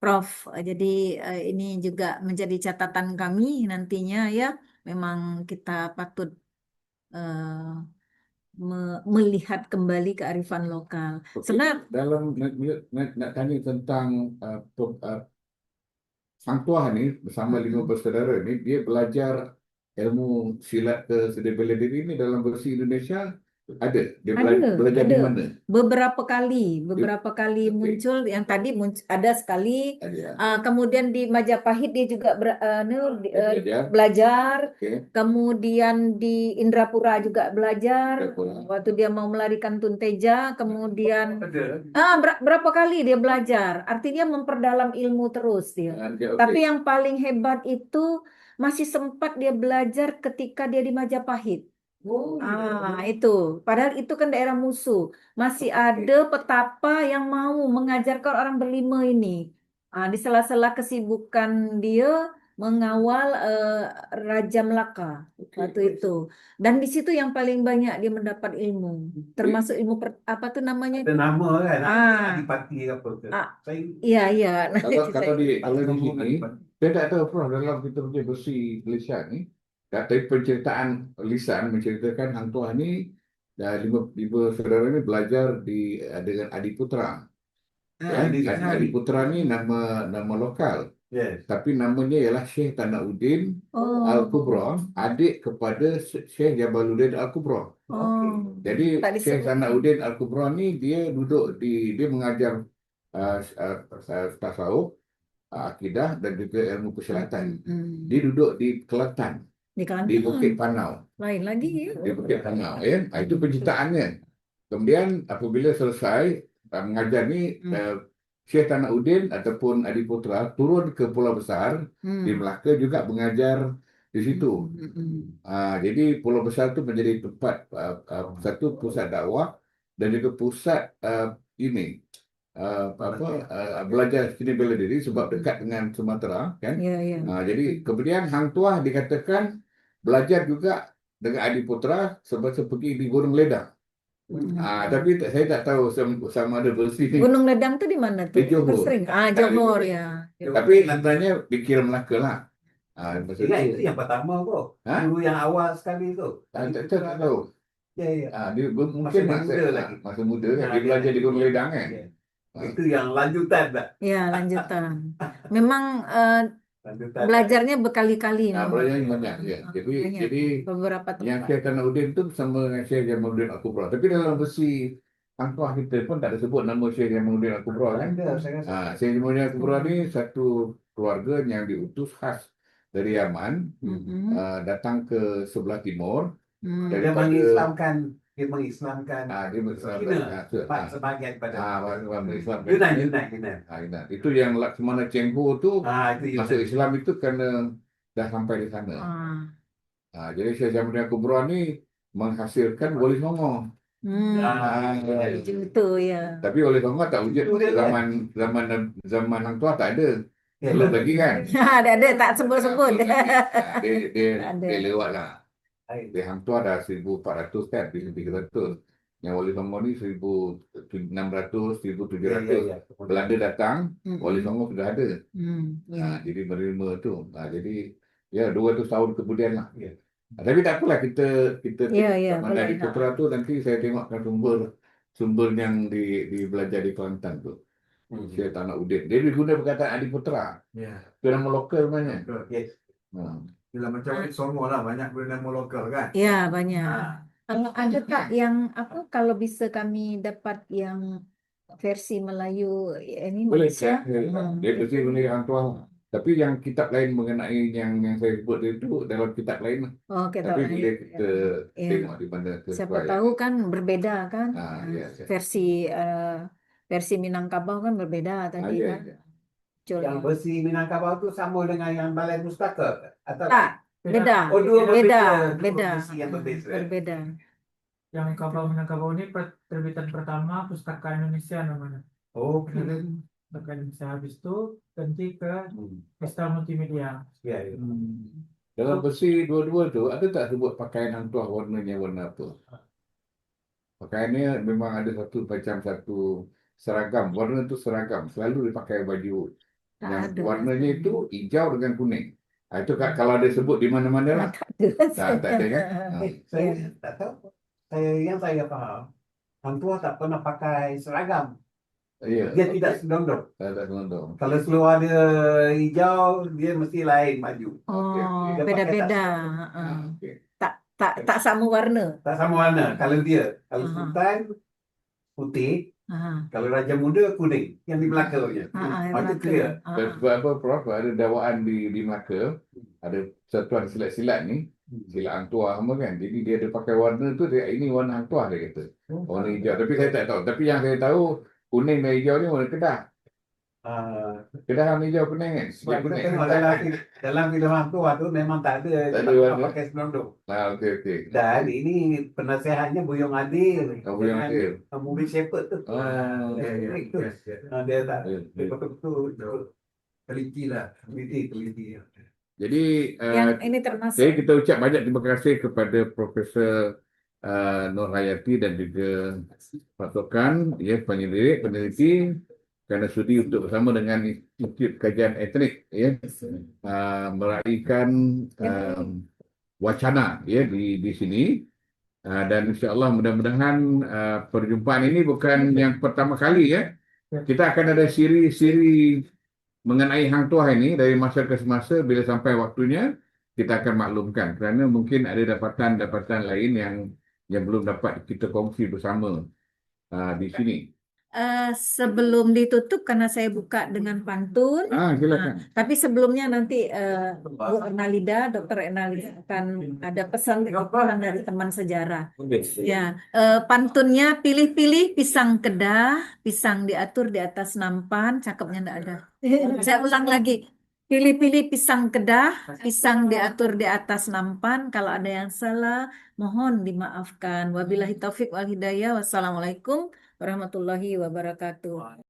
Prof. Jadi ini juga menjadi catatan kami nantinya ya. Memang kita patut melihat kembali kearifan lokal. Sebenarnya dalam nak tanya tentang Sang Tuah ni bersama 5 bersaudara ni, dia belajar ilmu silat ke sedia bela diri ni dalam versi Indonesia ada. Dia belajar di mana? Beberapa kali muncul. Yang tadi ada sekali. Kemudian di Majapahit dia juga belajar. Okay. Kemudian di Indrapura juga belajar. Waktu dia mau melarikan Tunteja. Kemudian berapa kali dia belajar. Artinya memperdalam ilmu terus dia. Tapi yang paling hebat itu masih sempat dia belajar ketika dia di Majapahit. Itu. Padahal itu kan daerah musuh. Masih ada petapa yang mau mengajarkan orang berlima ini. Di sela-sela kesibukan dia mengawal Raja Melaka waktu itu. Dan di situ yang paling banyak dia mendapat ilmu. Termasuk ilmu apa tuh namanya? Ada nama kan? Adipati apa ke? Iya. Kalau di sini, saya tak tahu Prof, dalam kita punya versi Malaysia ni, tapi penceritaan lisan menceritakan Hang Tuah ni lima saudara ni belajar dengan Adiputra. Adiputra ni nama lokal. Yes. Tapi namanya ialah Syekh Tanauddin Al-Kubra, adik kepada Syekh Jamaluddin Al-Kubra. Jadi Syekh Tanauddin Al-Kubra ni dia mengajar tasawuf, akidah dan juga ilmu persilatan. Dia duduk di Kelantan. Di Bukit Panau. Lain lagi. Di Bukit Panau. Itu penciptaannya. Kemudian apabila selesai mengajar ni, Syekh Tanauddin ataupun Adiputra turun ke Pulau Besar di Melaka juga mengajar di situ. Jadi Pulau Besar itu menjadi tempat satu pusat dakwah dan juga pusat belajar seni bela diri sebab dekat dengan Sumatera kan. Jadi kemudian Hang Tuah dikatakan belajar juga dengan Adiputra sebab pergi di Gunung Ledang. Tapi saya tak tahu sama ada versi ni. Gunung Ledang tu di mana tu? Di Johor. Johor ya. Tapi sebenarnya dikira Melaka lah. Itu yang pertama kok. Dulu yang awal sekali tu. Tak tahu. Dia mungkin masa muda kan. Dia belajar di Gunung Ledang kan. Itu yang lanjutan tak? Ya, lanjutan. Memang belajarnya berkali-kali. Belajarnya banyak. Ya. Jadi beberapa tempat. Yang Syekh Tanauddin itu sama dengan Syekh Jamaluddin Al-Kubra. Tapi dalam versi Hang Tuah kita pun tak ada sebut nama Syekh Jamaluddin Al-Kubra kan. Syekh Jamaluddin Al-Kubra ni satu keluarga yang diutus khas dari Yaman, datang ke sebelah timur. Dia mengislamkan dia mengislamkan Dia Islam. Cina sebagian pada Islam. Yunan. Itu yang Laksamana Cheng Ho tu Itu masuk Yunan. Islam itu karena dah sampai di sana. Jadi Syekh Jamaluddin Kubra ni menghasilkan Wali Songo. Itu ya. Tapi Wali Songo tak wujud zaman Hang Tuah, tak ada. Belum lagi kan. Ada tak sebut-sebut. Dia lewat lah. Di Hang Tuah dah 1400 kan, 1300. Yang Wali Songo ni 1600, 1700. Belanda datang, Wali Songo sudah ada. Jadi menerima tu. Jadi ya 200 tahun kemudian lah. Tapi tak apalah, kita mana di Putra tu nanti saya tengokkan sumber yang di belajar di Kelantan tu. Syekh Tanak Udin. Dia guna perkataan Adi Putra. Itu nama lokal sebenarnya. Bila macam Wali Songo lah, banyak guna nama lokal kan. Ya, banyak. Ada tak yang kalau bisa kami dapat yang versi Melayu ini Boleh Malaysia? Dia mesti guna Hang Tuah. Tapi yang kitab lain mengenai yang saya sebut itu dalam kitab lain lah. Kitab Tapi lain. boleh kita tengok di mana Siapa tahu kan berbeda kan. Versi Minangkabau kan berbeda tadi kan. Yang versi Minangkabau tu sama dengan yang Balai Pustaka atau tak? Beda. Beda. Berbeda. Yang Minangkabau ini terbitan pertama Pustaka Indonesia namanya. Pustaka Indonesia, habis itu ganti ke Pesta Multimedia. Dalam versi dua-dua tu ada tak sebut pakaian Hang Tuah warnanya warna apa? Pakaiannya memang ada satu seragam. Warna tu seragam. Selalu dia pakai baju yang warnanya itu hijau dengan kuning. Itu kalau ada sebut di mana-mana lah. Tak ada kan? Saya tak tahu. Yang saya faham, Hang Tuah tak pernah pakai seragam. Dia tidak selondong. Kalau seluar dia hijau, dia mesti lain baju. Beda-beda. Tak sama warna. Tak sama warna. Kalau Sultan putih, kalau Raja Muda kuning yang di belakangnya. Itu clear. Sebab apa, Prof? Ada dakwaan di Melaka, ada satuan silat-silat ni, silat Hang Tuah sama kan. Jadi dia ada pakai warna tu, ini warna Hang Tuah dia kata. Warna hijau. Tapi saya tak tahu. Tapi yang saya tahu, kuning dan hijau ni warna Kedah. Kedah warna hijau kuning kan? Sebab kita tengok dalam filem Hang Tuah tu memang tak ada pakai selondong. Okey. Dan ini penasihatnya Buyung Adil. Buyung Adil. Movie Shepherd tu. Dia tak betul-betul teliti lah. Teliti. Jadi yang ini termasuk. Jadi kita ucap banyak terima kasih kepada Profesor Nur Hayati dan juga pasukan peneliti kerana sudi untuk bersama dengan Institut Kajian Etnik meraihkan wacana di sini, dan insya-Allah mudah-mudahan perjumpaan ini bukan yang pertama kali kita akan ada siri-siri mengenai Hang Tuah ini dari masa ke semasa. Bila sampai waktunya kita akan maklumkan, kerana mungkin ada dapatan-dapatan lain yang belum dapat kita kongsi bersama di sini. Sebelum ditutup, karena saya buka dengan pantun, silakan. tapi sebelumnya nanti Bu Ernalida, Dr. Ernalida akan ada pesan dari teman sejarah. Ya, pantunnya pilih-pilih pisang Kedah, pisang diatur di atas nampan, cakepnya enggak ada. Saya ulang lagi. Pilih-pilih pisang Kedah, pisang diatur di atas nampan. Kalau ada yang salah, mohon dimaafkan. Wabillahi taufik wal hidayah. Wassalamualaikum warahmatullahi wabarakatuh.